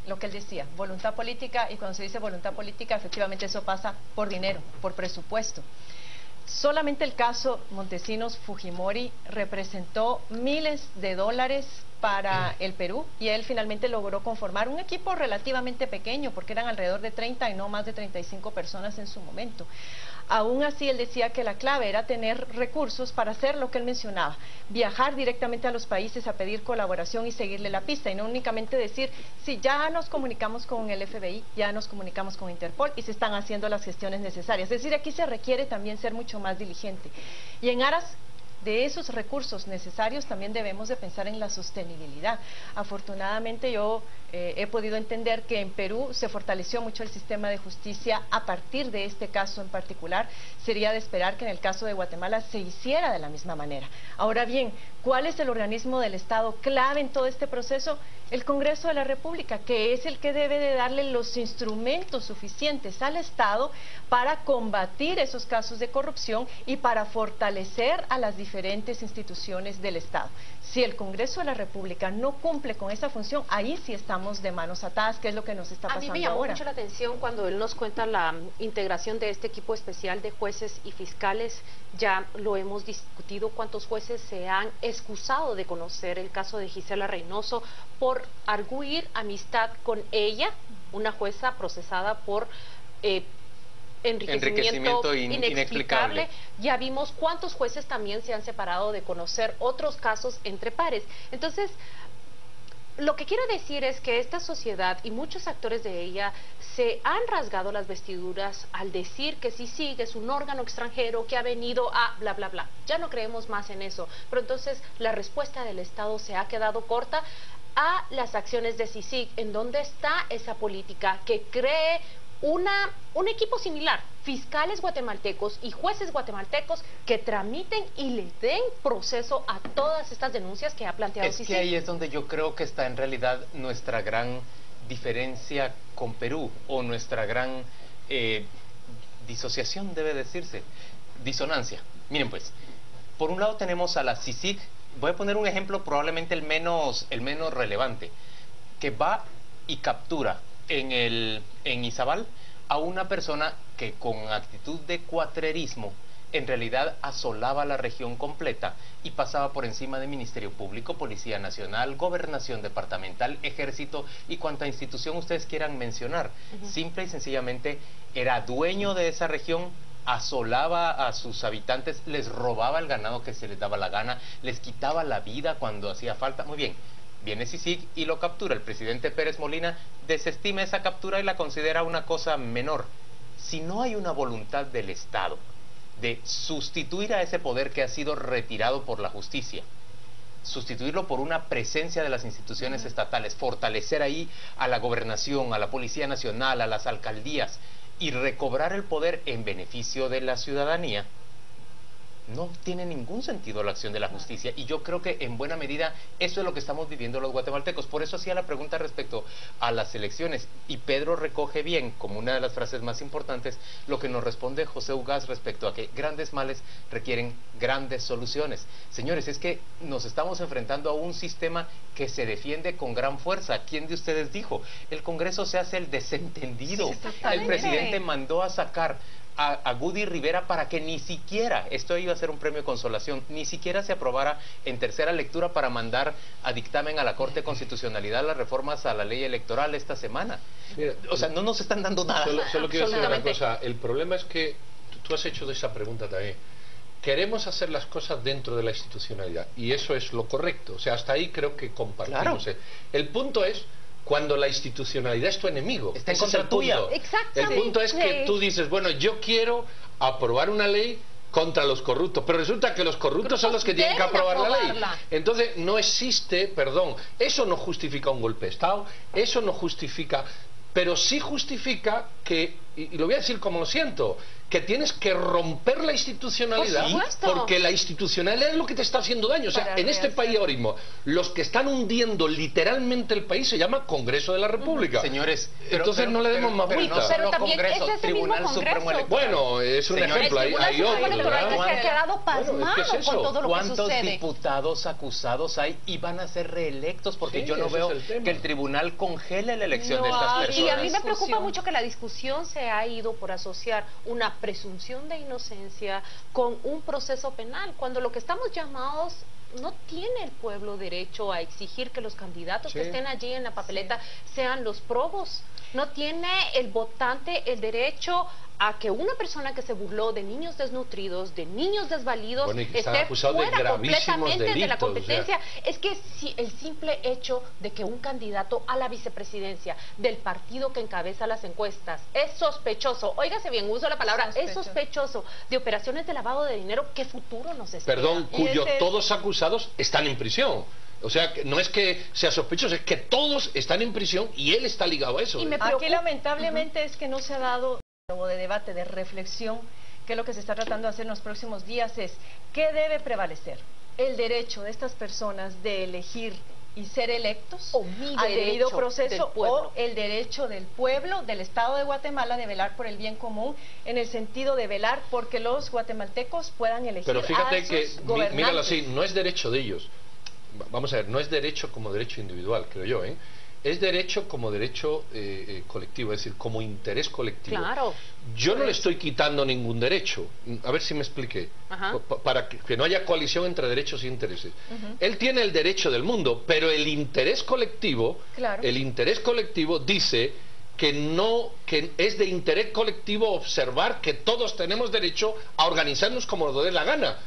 lo que él decía, voluntad política, y cuando se dice voluntad política, efectivamente eso pasa por dinero, por presupuesto. Solamente el caso Montesinos Fujimori representó miles de dólares para el Perú, y él finalmente logró conformar un equipo relativamente pequeño, porque eran alrededor de 30 y no más de 35 personas en su momento. Aún así, él decía que la clave era tener recursos para hacer lo que él mencionaba, viajar directamente a los países a pedir colaboración y seguirle la pista, y no únicamente decir, sí, ya nos comunicamos con el FBI, ya nos comunicamos con Interpol y se están haciendo las gestiones necesarias. Es decir, aquí se requiere también ser mucho más diligente. Y en aras de esos recursos necesarios también debemos de pensar en la sostenibilidad. Afortunadamente yo he podido entender que en Perú se fortaleció mucho el sistema de justicia a partir de este caso en particular. Sería de esperar que en el caso de Guatemala se hiciera de la misma manera. Ahora bien, ¿cuál es el organismo del Estado clave en todo este proceso? El Congreso de la República, que es el que debe de darle los instrumentos suficientes al Estado para combatir esos casos de corrupción y para fortalecer a las diferentes instituciones del Estado. Si el Congreso de la República no cumple con esa función, ahí sí estamos de manos atadas, que es lo que nos está pasando ahora. A mí me llamó mucho la atención cuando él nos cuenta la integración de este equipo especial de jueces y fiscales. Ya lo hemos discutido, cuántos jueces se han excusado de conocer el caso de Gisela Reynoso por arguir amistad con ella, una jueza procesada por enriquecimiento inexplicable. Ya vimos cuántos jueces también se han separado de conocer otros casos entre pares. Entonces, lo que quiero decir es que esta sociedad y muchos actores de ella se han rasgado las vestiduras al decir que CICIG es un órgano extranjero que ha venido a bla bla bla. Ya no creemos más en eso, pero entonces la respuesta del Estado se ha quedado corta a las acciones de CICIG. ¿En dónde está esa política que cree un equipo similar, fiscales guatemaltecos y jueces guatemaltecos que tramiten y le den proceso a todas estas denuncias que ha planteado CICIG? Es que ahí es donde yo creo que está en realidad nuestra gran diferencia con Perú, o nuestra gran disociación, debe decirse, disonancia. Miren pues, por un lado tenemos a la CICIG, voy a poner un ejemplo probablemente el menos relevante, que va y captura en Izabal a una persona que con actitud de cuatrerismo en realidad asolaba la región completa y pasaba por encima del Ministerio Público, Policía Nacional, Gobernación Departamental, Ejército y cuanta institución ustedes quieran mencionar. Simple y sencillamente era dueño de esa región, asolaba a sus habitantes, les robaba el ganado que se les daba la gana, les quitaba la vida cuando hacía falta. Muy bien, viene CICIG y lo captura. El presidente Pérez Molina desestima esa captura y la considera una cosa menor. Si no hay una voluntad del Estado de sustituir a ese poder que ha sido retirado por la justicia, sustituirlo por una presencia de las instituciones estatales, fortalecer ahí a la gobernación, a la Policía Nacional, a las alcaldías y recobrar el poder en beneficio de la ciudadanía, no tiene ningún sentido la acción de la justicia, y yo creo que en buena medida eso es lo que estamos viviendo los guatemaltecos. Por eso hacía la pregunta respecto a las elecciones, y Pedro recoge bien, como una de las frases más importantes, lo que nos responde José Ugaz respecto a que grandes males requieren grandes soluciones. Señores, es que nos estamos enfrentando a un sistema que se defiende con gran fuerza. ¿Quién de ustedes dijo? El Congreso se hace el desentendido. El presidente mandó a sacar a Gudy Rivera para que ni siquiera, esto iba a ser un premio de consolación, ni siquiera se aprobara en tercera lectura para mandar a dictamen a la Corte de Constitucionalidad las reformas a la ley electoral esta semana. Mira, o sea, no nos están dando nada. Solo quiero decir una cosa, el problema es que tú has hecho de esa pregunta también. Queremos hacer las cosas dentro de la institucionalidad, y eso es lo correcto, o sea, hasta ahí creo que compartimos. Claro. El punto es cuando la institucionalidad es tu enemigo. Está en contra tuya. El punto es que tú dices, bueno, yo quiero aprobar una ley contra los corruptos, pero resulta que los corruptos son los que tienen que aprobar la ley. Entonces no existe, perdón, eso no justifica un golpe de Estado, eso no justifica, pero sí justifica que, y lo voy a decir como lo siento, que tienes que romper la institucionalidad, porque la institucionalidad es lo que te está haciendo daño. O sea, en este país ahora mismo, los que están hundiendo literalmente el país se llama Congreso de la República. Señores, entonces no le demos más vueltas. No solo Congreso, Tribunal Supremo Electoral. Bueno, es un ejemplo, hay otros. Se ha quedado pasmado con todo lo que sucede. ¿Cuántos diputados acusados hay y van a ser reelectos? Porque yo no veo que el tribunal congele la elección de estas personas. Y a mí me preocupa mucho que la discusión se ha ido por asociar una presunción de inocencia con un proceso penal, cuando lo que estamos llamados, no tiene el pueblo derecho a exigir que los candidatos que estén allí en la papeleta sean los probos. No tiene el votante el derecho a que una persona que se burló de niños desnutridos, de niños desvalidos, esté fuera completamente delitos, de la competencia. O sea, es que si el simple hecho de que un candidato a la vicepresidencia del partido que encabeza las encuestas es sospechoso, óigase bien, uso la palabra, es sospechoso de operaciones de lavado de dinero, ¿qué futuro nos espera? Perdón, cuyos todos acusados están en prisión. O sea, no es que sea sospechoso, es que todos están en prisión y él está ligado a eso. Y aquí lamentablemente es que no se ha dado de debate, de reflexión, que lo que se está tratando de hacer en los próximos días es ¿qué debe prevalecer? ¿El derecho de estas personas de elegir y ser electos al debido proceso, o el derecho del pueblo, del Estado de Guatemala, de velar por el bien común, en el sentido de velar porque los guatemaltecos puedan elegir? Pero fíjate a sus que, gobernantes? míralo así, no es derecho de ellos. Vamos a ver, no es derecho como derecho individual, creo yo, es derecho como derecho colectivo, es decir, como interés colectivo. Claro. Yo no le estoy quitando ningún derecho, a ver si me expliqué, para que no haya colisión entre derechos e intereses. Él tiene el derecho del mundo, pero el interés colectivo, dice que es de interés colectivo observar que todos tenemos derecho a organizarnos como nos dé la gana.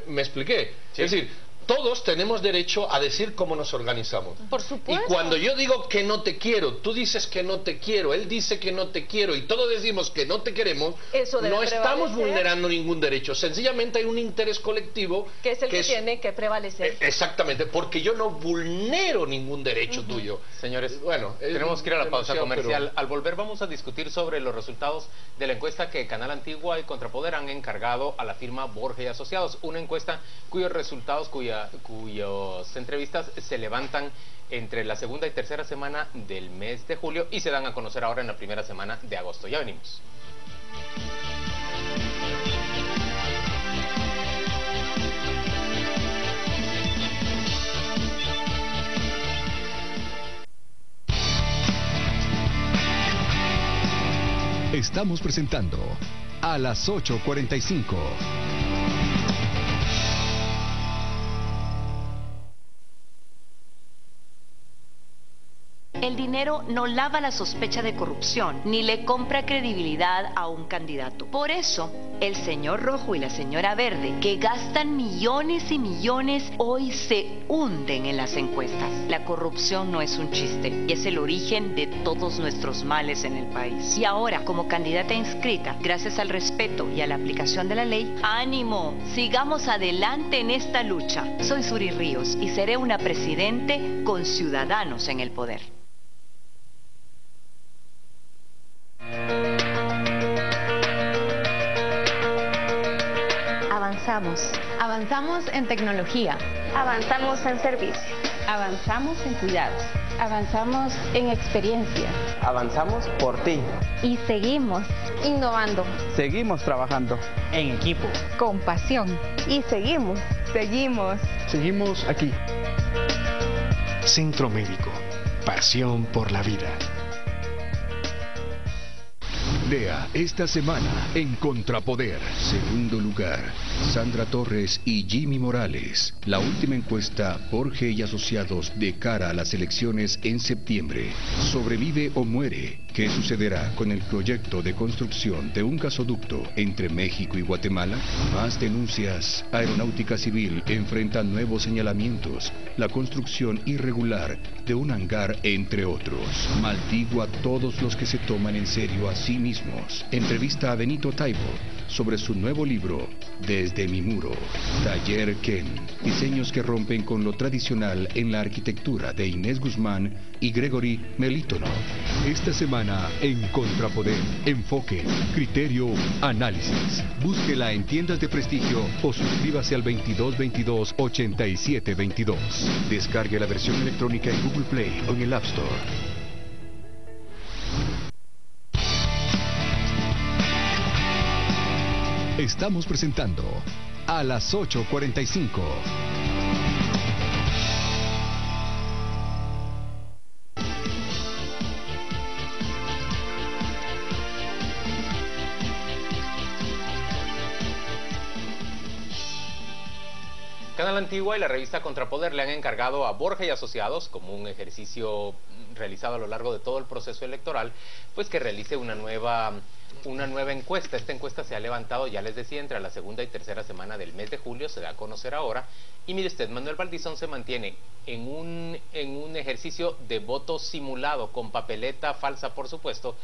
¿Me expliqué? Sí. Es decir, todos tenemos derecho a decir cómo nos organizamos. Por supuesto. Y cuando yo digo que no te quiero, tú dices que no te quiero, él dice que no te quiero y todos decimos que no te queremos, no estamos vulnerando ningún derecho. Sencillamente hay un interés colectivo que es el que tiene que prevalecer. Exactamente, porque yo no vulnero ningún derecho tuyo. Señores, bueno, tenemos que ir a la pausa comercial. Al volver vamos a discutir sobre los resultados de la encuesta que Canal Antigua y Contrapoder han encargado a la firma Borges y Asociados. Una encuesta cuyos resultados, cuyas entrevistas se levantan entre la segunda y tercera semana del mes de julio y se dan a conocer ahora en la primera semana de agosto. Ya venimos. Estamos presentando a las 8:45. El dinero no lava la sospecha de corrupción, ni le compra credibilidad a un candidato. Por eso, el señor Rojo y la señora Verde, que gastan millones y millones, hoy se hunden en las encuestas. La corrupción no es un chiste y es el origen de todos nuestros males en el país. Y ahora, como candidata inscrita, gracias al respeto y a la aplicación de la ley, ¡ánimo! Sigamos adelante en esta lucha. Soy Suri Ríos y seré una presidente con ciudadanos en el poder. Avanzamos. Avanzamos en tecnología. Avanzamos en servicio. Avanzamos en cuidados. Avanzamos en experiencia. Avanzamos por ti. Y seguimos innovando. Seguimos trabajando. En equipo. Con pasión. Y seguimos. Seguimos aquí. Centro Médico. Pasión por la vida. Lea esta semana en Contrapoder. Segundo lugar, Sandra Torres y Jimmy Morales. La última encuesta, Jorge y Asociados de cara a las elecciones en septiembre. ¿Sobrevive o muere? ¿Qué sucederá con el proyecto de construcción de un gasoducto entre México y Guatemala? Más denuncias. Aeronáutica Civil enfrenta nuevos señalamientos. La construcción irregular de un hangar, entre otros. Maldigo a todos los que se toman en serio a sí mismos. Entrevista a Benito Taibo sobre su nuevo libro, Desde mi muro. Taller Ken. Diseños que rompen con lo tradicional en la arquitectura, de Inés Guzmán y Gregory Melítono. Esta semana en Contrapoder. Enfoque, criterio, análisis. Búsquela en tiendas de prestigio o suscríbase al 2222-8722. Descargue la versión electrónica en Google Play o en el App Store. Estamos presentando a las 8:45. Canal Antigua y la revista Contrapoder le han encargado a Borja y Asociados, como un ejercicio realizado a lo largo de todo el proceso electoral, pues que realice una nueva encuesta. Esta encuesta se ha levantado, ya les decía, entre la segunda y tercera semana del mes de julio, se da a conocer ahora. Y mire usted, Manuel Valdizón se mantiene en un ejercicio de voto simulado, con papeleta falsa, por supuesto,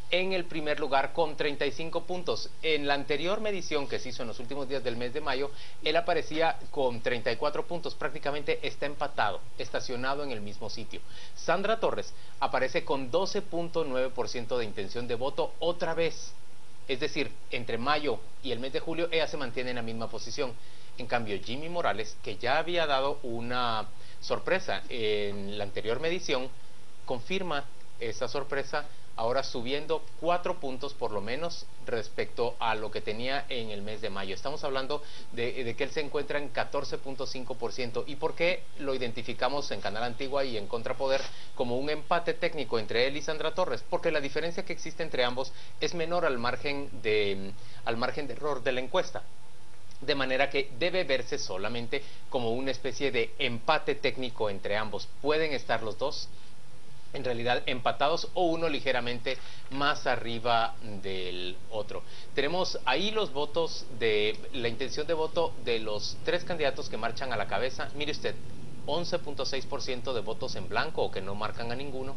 en el primer lugar con 35 puntos. En la anterior medición que se hizo en los últimos días del mes de mayo, él aparecía con 34 puntos, prácticamente está empatado, estacionado en el mismo sitio. Sandra Torres aparece con 12.9% de intención de voto otra vez, es decir, entre mayo y el mes de julio ella se mantiene en la misma posición. En cambio, Jimmy Morales, que ya había dado una sorpresa en la anterior medición, confirma esa sorpresa, ahora subiendo 4 puntos por lo menos respecto a lo que tenía en el mes de mayo. Estamos hablando de que él se encuentra en 14.5%. ¿Y por qué lo identificamos en Canal Antigua y en Contrapoder como un empate técnico entre él y Sandra Torres? Porque la diferencia que existe entre ambos es menor al margen de error de la encuesta. De manera que debe verse solamente como una especie de empate técnico entre ambos. Pueden estar los dos en realidad empatados o uno ligeramente más arriba del otro. Tenemos ahí los votos de la intención de voto de los tres candidatos que marchan a la cabeza. Mire usted, 11.6% de votos en blanco o que no marcan a ninguno,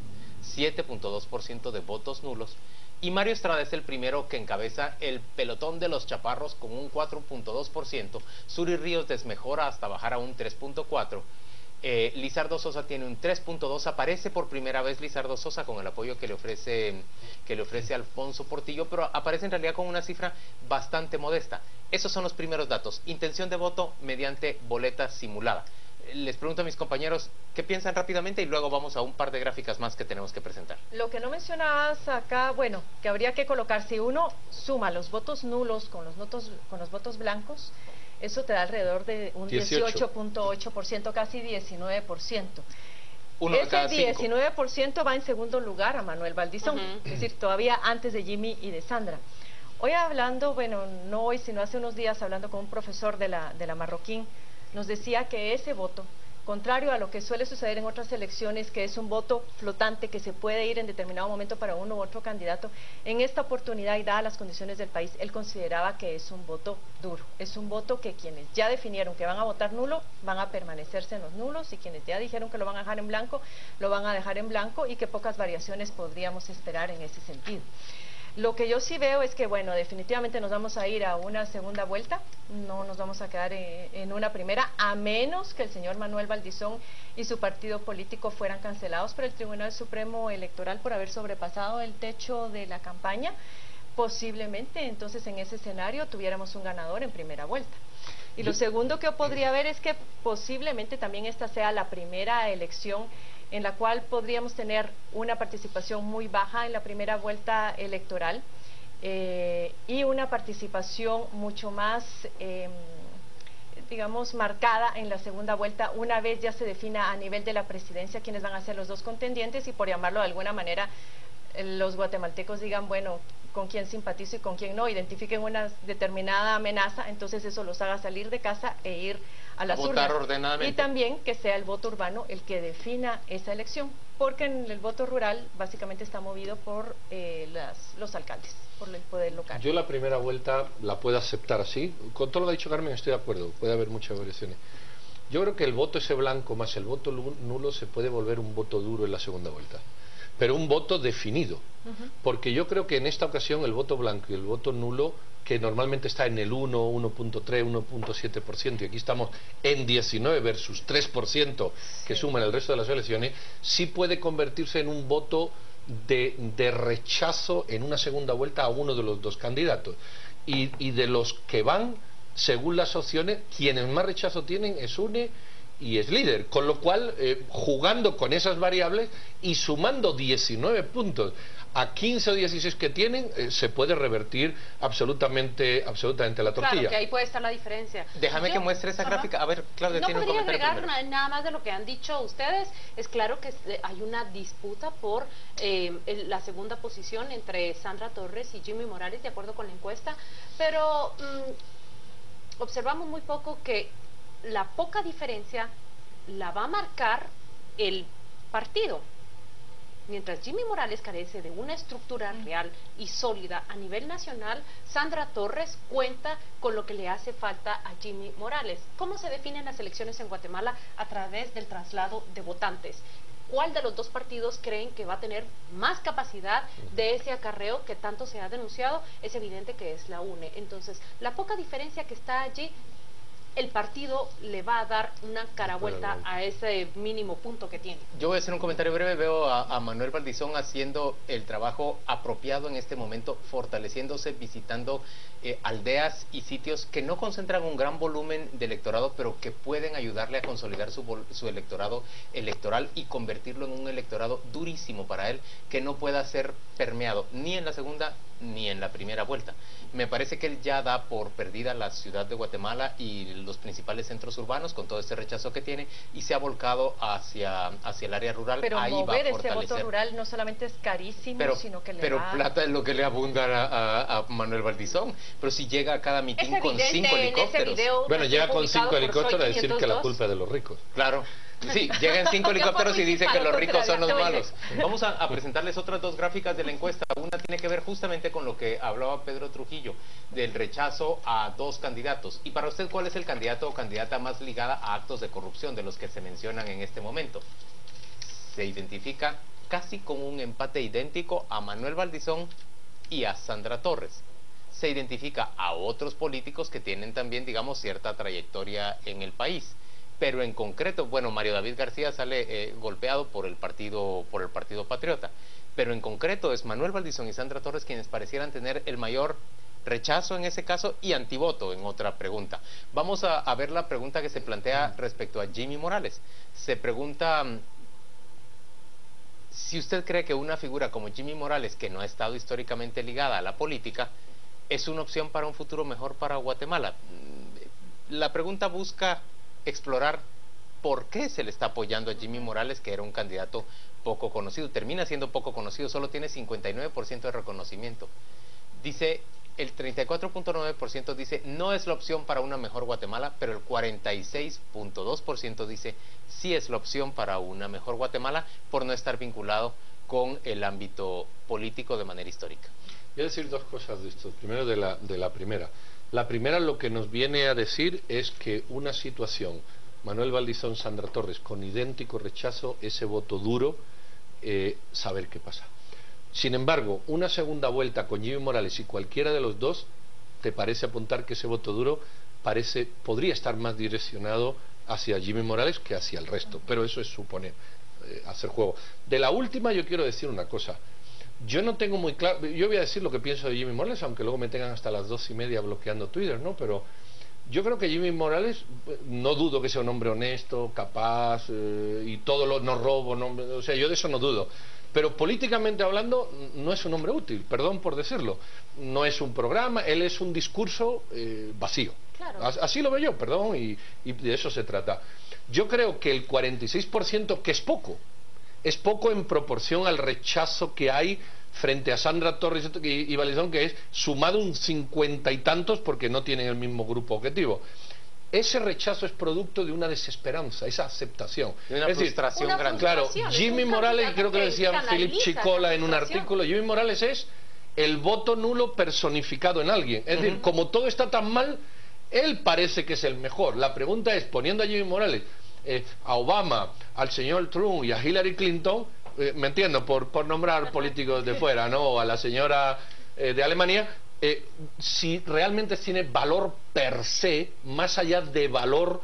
7.2% de votos nulos. Y Mario Estrada es el primero que encabeza el pelotón de los chaparros con un 4.2%. Suri Ríos desmejora hasta bajar a un 3.4%. Lizardo Sosa tiene un 3.2%. Aparece por primera vez Lizardo Sosa con el apoyo que le ofrece Alfonso Portillo, pero aparece en realidad con una cifra bastante modesta. Esos son los primeros datos. Intención de voto mediante boleta simulada. Les pregunto a mis compañeros qué piensan rápidamente y luego vamos a un par de gráficas más que tenemos que presentar. Lo que no mencionabas acá, bueno, que habría que colocar, si uno suma los votos nulos con los votos blancos, eso te da alrededor de un 18.8%, casi 19%. Ese 19% va en segundo lugar a Manuel Valdizón, es decir, todavía antes de Jimmy y de Sandra. Hoy hablando, bueno, no hoy, sino hace unos días, hablando con un profesor de la Marroquín, nos decía que ese voto Contrario a lo que suele suceder en otras elecciones, que es un voto flotante que se puede ir en determinado momento para uno u otro candidato, en esta oportunidad y dadas las condiciones del país, él consideraba que es un voto duro. Es un voto que quienes ya definieron que van a votar nulo, van a permanecerse en los nulos, y quienes ya dijeron que lo van a dejar en blanco, lo van a dejar en blanco, y que pocas variaciones podríamos esperar en ese sentido. Lo que yo sí veo es que, bueno, definitivamente nos vamos a ir a una segunda vuelta, no nos vamos a quedar en una primera, a menos que el señor Manuel Valdizón y su partido político fueran cancelados por el Tribunal Supremo Electoral por haber sobrepasado el techo de la campaña. Posiblemente, entonces, en ese escenario tuviéramos un ganador en primera vuelta. Y lo segundo que podría haber es que posiblemente también esta sea la primera elección en la cual podríamos tener una participación muy baja en la primera vuelta electoral y una participación mucho más, digamos, marcada en la segunda vuelta, una vez ya se defina a nivel de la presidencia quiénes van a ser los dos contendientes, y por llamarlo de alguna manera, los guatemaltecos digan, bueno, con quién simpatizo y con quién no, identifiquen una determinada amenaza, entonces eso los haga salir de casa e ir a las urnas. Y también que sea el voto urbano el que defina esa elección, porque en el voto rural básicamente está movido por los alcaldes, por el poder local. Yo la primera vuelta la puedo aceptar así, con todo lo que ha dicho Carmen estoy de acuerdo, puede haber muchas variaciones. Yo creo que el voto ese blanco más el voto nulo se puede volver un voto duro en la segunda vuelta, pero un voto definido, porque yo creo que en esta ocasión el voto blanco y el voto nulo, que normalmente está en el 1, 1.3, 1.7%, y aquí estamos en 19 versus 3% que suman el resto de las elecciones, sí puede convertirse en un voto de rechazo en una segunda vuelta a uno de los dos candidatos. Y de los que van, según las opciones, quienes más rechazo tienen es UNE y es líder, con lo cual jugando con esas variables y sumando 19 puntos a 15 o 16 que tienen, se puede revertir absolutamente la tortilla. Claro, que ahí puede estar la diferencia. Déjame que muestre esa gráfica. A ver, Claudia, tiene un comentario. No podría agregar nada más de lo que han dicho ustedes. Es claro que hay una disputa por la segunda posición entre Sandra Torres y Jimmy Morales, de acuerdo con la encuesta, pero observamos muy poco que la poca diferencia la va a marcar el partido. Mientras Jimmy Morales carece de una estructura real y sólida a nivel nacional, Sandra Torres cuenta con lo que le hace falta a Jimmy Morales. ¿Cómo se definen las elecciones en Guatemala? A través del traslado de votantes. ¿Cuál de los dos partidos creen que va a tener más capacidad de ese acarreo que tanto se ha denunciado? Es evidente que es la UNE. Entonces, la poca diferencia que está allí, el partido le va a dar una caravuelta a ese mínimo punto que tiene. Yo voy a hacer un comentario breve. Veo a Manuel Valdizón haciendo el trabajo apropiado en este momento, fortaleciéndose, visitando aldeas y sitios que no concentran un gran volumen de electorado, pero que pueden ayudarle a consolidar su electorado electoral y convertirlo en un electorado durísimo para él, que no pueda ser permeado ni en la segunda ni en la primera vuelta. Me parece que él ya da por perdida la ciudad de Guatemala y los principales centros urbanos con todo este rechazo que tiene, y se ha volcado hacia el área rural. Pero ahí mover va a ese voto rural no solamente es carísimo, sino que le va... plata es lo que le abunda a Manuel Valdizón. Pero si llega a cada mitin con 5 helicópteros. Bueno, llega con 5 helicópteros a decir que la culpa es de los ricos. Claro. Sí, llegan 5 helicópteros y dicen que los ricos son los malos. Vamos a presentarles otras dos gráficas de la encuesta. Una tiene que ver justamente con lo que hablaba Pedro Trujillo, del rechazo a dos candidatos. Y para usted, ¿cuál es el candidato o candidata más ligada a actos de corrupción de los que se mencionan en este momento? Se identifica casi con un empate idéntico a Manuel Valdizón y a Sandra Torres. Se identifica a otros políticos que tienen también, digamos, cierta trayectoria en el país. Pero en concreto, bueno, Mario David García sale golpeado por el partido Patriota, pero en concreto es Manuel Valdizón y Sandra Torres quienes parecieran tener el mayor rechazo en ese caso y antivoto en otra pregunta. Vamos a ver la pregunta que se plantea respecto a Jimmy Morales. Se pregunta si usted cree que una figura como Jimmy Morales, que no ha estado históricamente ligada a la política, es una opción para un futuro mejor para Guatemala. La pregunta busca explorar por qué se le está apoyando a Jimmy Morales, que era un candidato poco conocido. Termina siendo poco conocido, solo tiene 59% de reconocimiento. Dice El 34.9% dice no es la opción para una mejor Guatemala, pero el 46.2% dice sí es la opción para una mejor Guatemala por no estar vinculado con el ámbito político de manera histórica. Voy a decir dos cosas de esto. Primero de la primera. La primera lo que nos viene a decir es que una situación, Manuel Valdizón, Sandra Torres, con idéntico rechazo, ese voto duro, saber qué pasa. Sin embargo, una segunda vuelta con Jimmy Morales y cualquiera de los dos, te parece apuntar que ese voto duro podría estar más direccionado hacia Jimmy Morales que hacia el resto, pero eso es suponer, hacer juego. De la última yo quiero decir una cosa. Yo no tengo muy claro, yo voy a decir lo que pienso de Jimmy Morales, aunque luego me tengan hasta las 2:30 bloqueando Twitter, ¿no? Pero yo creo que Jimmy Morales, no dudo que sea un hombre honesto, capaz, y todo no robo, o sea, yo de eso no dudo. Pero políticamente hablando, no es un hombre útil, perdón por decirlo. No es un programa, él es un discurso vacío. Claro. Así lo veo yo, perdón, y de eso se trata. Yo creo que el 46%, que es poco en proporción al rechazo que hay frente a Sandra Torres y Valdizón, que es sumado un 50 y tantos porque no tienen el mismo grupo objetivo. Ese rechazo es producto de una desesperanza, esa aceptación. De una frustración grande. Claro, Jimmy Morales, creo que lo decía Philip Chicola en un artículo, Jimmy Morales es el voto nulo personificado en alguien. Es decir, como todo está tan mal, él parece que es el mejor. La pregunta es, poniendo a Jimmy Morales, a Obama, al señor Trump y a Hillary Clinton, me entiendo, por nombrar políticos de fuera, ¿no? O a la señora de Alemania, si realmente tiene valor per se, más allá de valor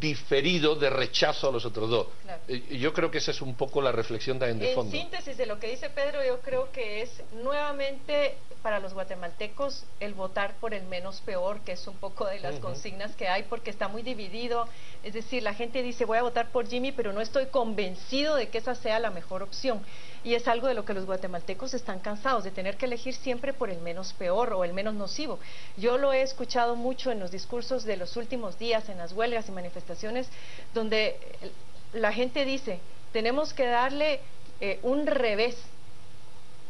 diferido de rechazo a los otros dos. Claro. Yo creo que esa es un poco la reflexión también de fondo. En síntesis de lo que dice Pedro, yo creo que es nuevamente para los guatemaltecos el votar por el menos peor, que es un poco de las consignas que hay, porque está muy dividido. Es decir, la gente dice voy a votar por Jimmy, pero no estoy convencido de que esa sea la mejor opción. Y es algo de lo que los guatemaltecos están cansados, de tener que elegir siempre por el menos peor o el menos nocivo. Yo lo he escuchado mucho en los discursos de los últimos días, en las huelgas y manifestaciones, donde la gente dice, tenemos que darle un revés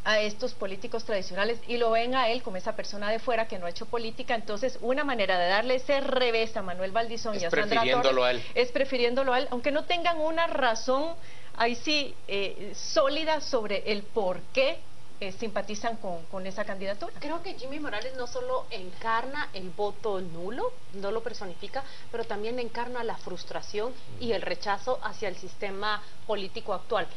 a estos políticos tradicionales, y lo ven a él como esa persona de fuera que no ha hecho política. Entonces una manera de darle ese revés a Manuel Valdizón y a Sandra Torres es prefiriéndolo a él, aunque no tengan una razón ahí sí sólida sobre el por qué simpatizan con esa candidatura. Creo que Jimmy Morales no solo encarna el voto nulo, no lo personifica, pero también encarna la frustración y el rechazo hacia el sistema político actual.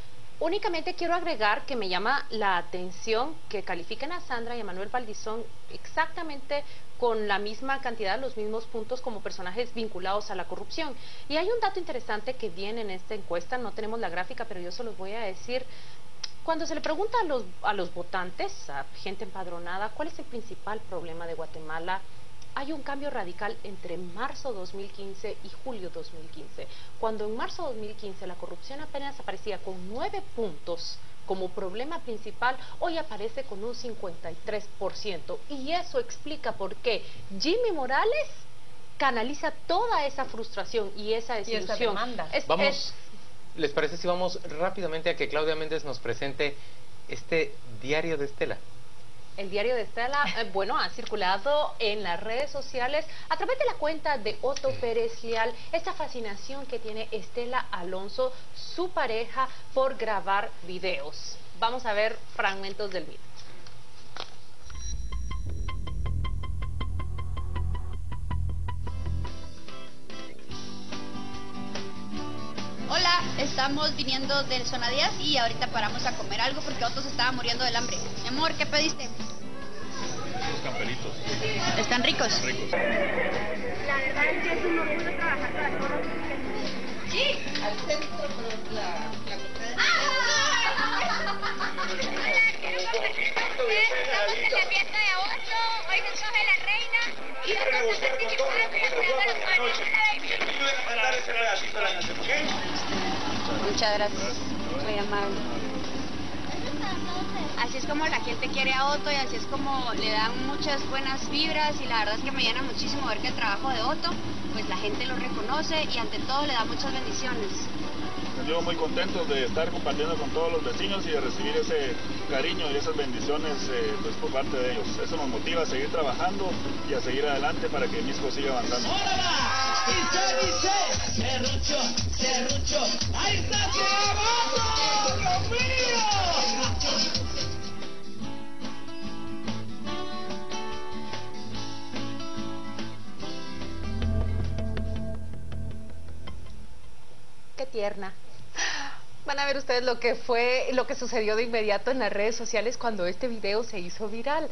Únicamente quiero agregar que me llama la atención que califiquen a Sandra y a Manuel Valdizón exactamente con la misma cantidad, los mismos puntos como personajes vinculados a la corrupción. Y hay un dato interesante que viene en esta encuesta, no tenemos la gráfica, pero yo se los voy a decir. Cuando se le pregunta a los votantes, a gente empadronada, ¿cuál es el principal problema de Guatemala? Hay un cambio radical entre marzo 2015 y julio 2015. Cuando en marzo 2015 la corrupción apenas aparecía con 9 puntos como problema principal, hoy aparece con un 53%. Y eso explica por qué Jimmy Morales canaliza toda esa frustración y esa desilusión. Y esa demanda. ¿Les parece si vamos rápidamente a que Claudia Méndez nos presente este diario de Estela? El diario de Estela, bueno, ha circulado en las redes sociales a través de la cuenta de Otto Pérez Leal, esta fascinación que tiene Estela Alonso, su pareja, por grabar videos. Vamos a ver fragmentos del video. Hola, estamos viniendo del Zona 10 y ahorita paramos a comer algo porque Otto se estaba muriendo del hambre. Mi amor, ¿qué pediste? Los camperitos. ¿Están ricos? Ricos. La verdad es que es un orgullo trabajar para todos. Sí, al centro, pero la Muchas gracias, muy amable. Así es como la gente quiere a Otto y así es como le dan muchas buenas vibras, y la verdad es que me llena muchísimo ver que el trabajo de Otto, pues la gente lo reconoce y ante todo le da muchas bendiciones. yo muy contento de estar compartiendo con todos los vecinos y de recibir ese cariño y esas bendiciones pues por parte de ellos. Eso nos motiva a seguir trabajando y a seguir adelante para que Misco siga avanzando. Serrucho, ahí está grabando, Dios mío. Qué tierna. Van a ver ustedes lo que sucedió de inmediato en las redes sociales cuando este video se hizo viral.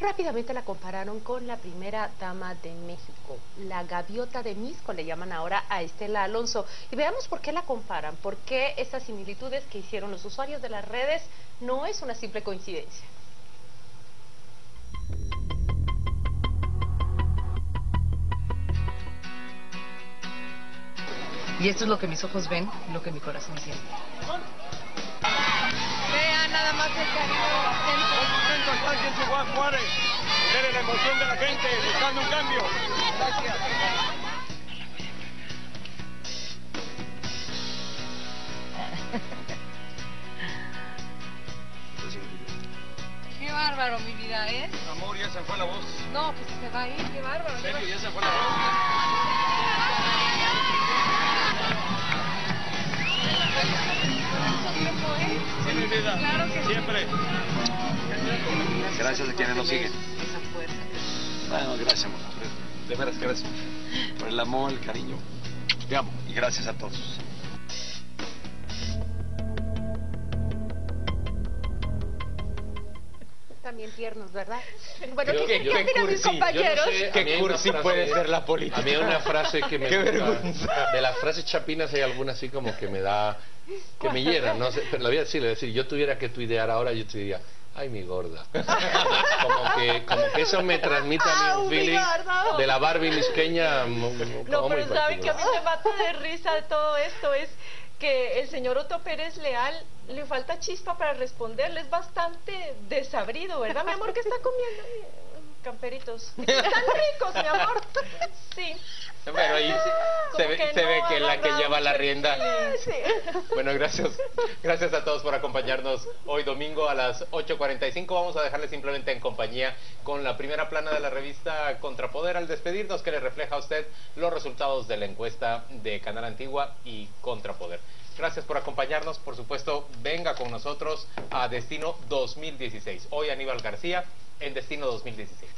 Rápidamente la compararon con la primera dama de México, la gaviota de Misco, le llaman ahora a Estela Alonso. Y veamos por qué la comparan, por qué esas similitudes que hicieron los usuarios de las redes no es una simple coincidencia. Y esto es lo que mis ojos ven, lo que mi corazón siente. Vean nada más el cariño de la gente. Contento está aquí en Chihuahua Juárez. Ver la emoción de la gente buscando un cambio. Gracias. Qué bárbaro, mi vida, ¿eh? Amor, ya se fue la voz. No, pues se va a ir, qué bárbaro. ¿En serio? Ya se fue la voz. Sí, mi vida. Claro que siempre. Gracias a quienes nos siguen. Esa fuerza. Bueno, gracias, amor. De veras, gracias. Por el amor, el cariño. Te amo. Y gracias a todos. También tiernos, ¿verdad? Bueno, ¿qué opinan mis compañeros? Yo no sé, ¿Qué cursi puede ser la política? A mí hay una frase que me Qué gusta. vergüenza. De las frases chapinas hay alguna así como que me da, que me hiera, no sé, pero la voy a decir, yo tuviera que tuitear ahora, yo te diría, ay, mi gorda. Como que eso me transmite a mí un feeling de la Barbie misqueña. No, pero saben que a mí me mata de risa de todo esto es que el señor Otto Pérez Leal le falta chispa para responderle, es bastante desabrido, ¿verdad, mi amor? ¿Qué está comiendo? Camperitos. Están ricos, mi amor. Sí. Bueno, ahí se ve que es la que lleva la rienda. Sí. Bueno, gracias a todos por acompañarnos hoy domingo a las 8:45. Vamos a dejarles simplemente en compañía con la primera plana de la revista Contrapoder al despedirnos, que le refleja a usted los resultados de la encuesta de Canal Antigua y Contrapoder. Gracias por acompañarnos, por supuesto, venga con nosotros a Destino 2016. Hoy Aníbal García en Destino 2016.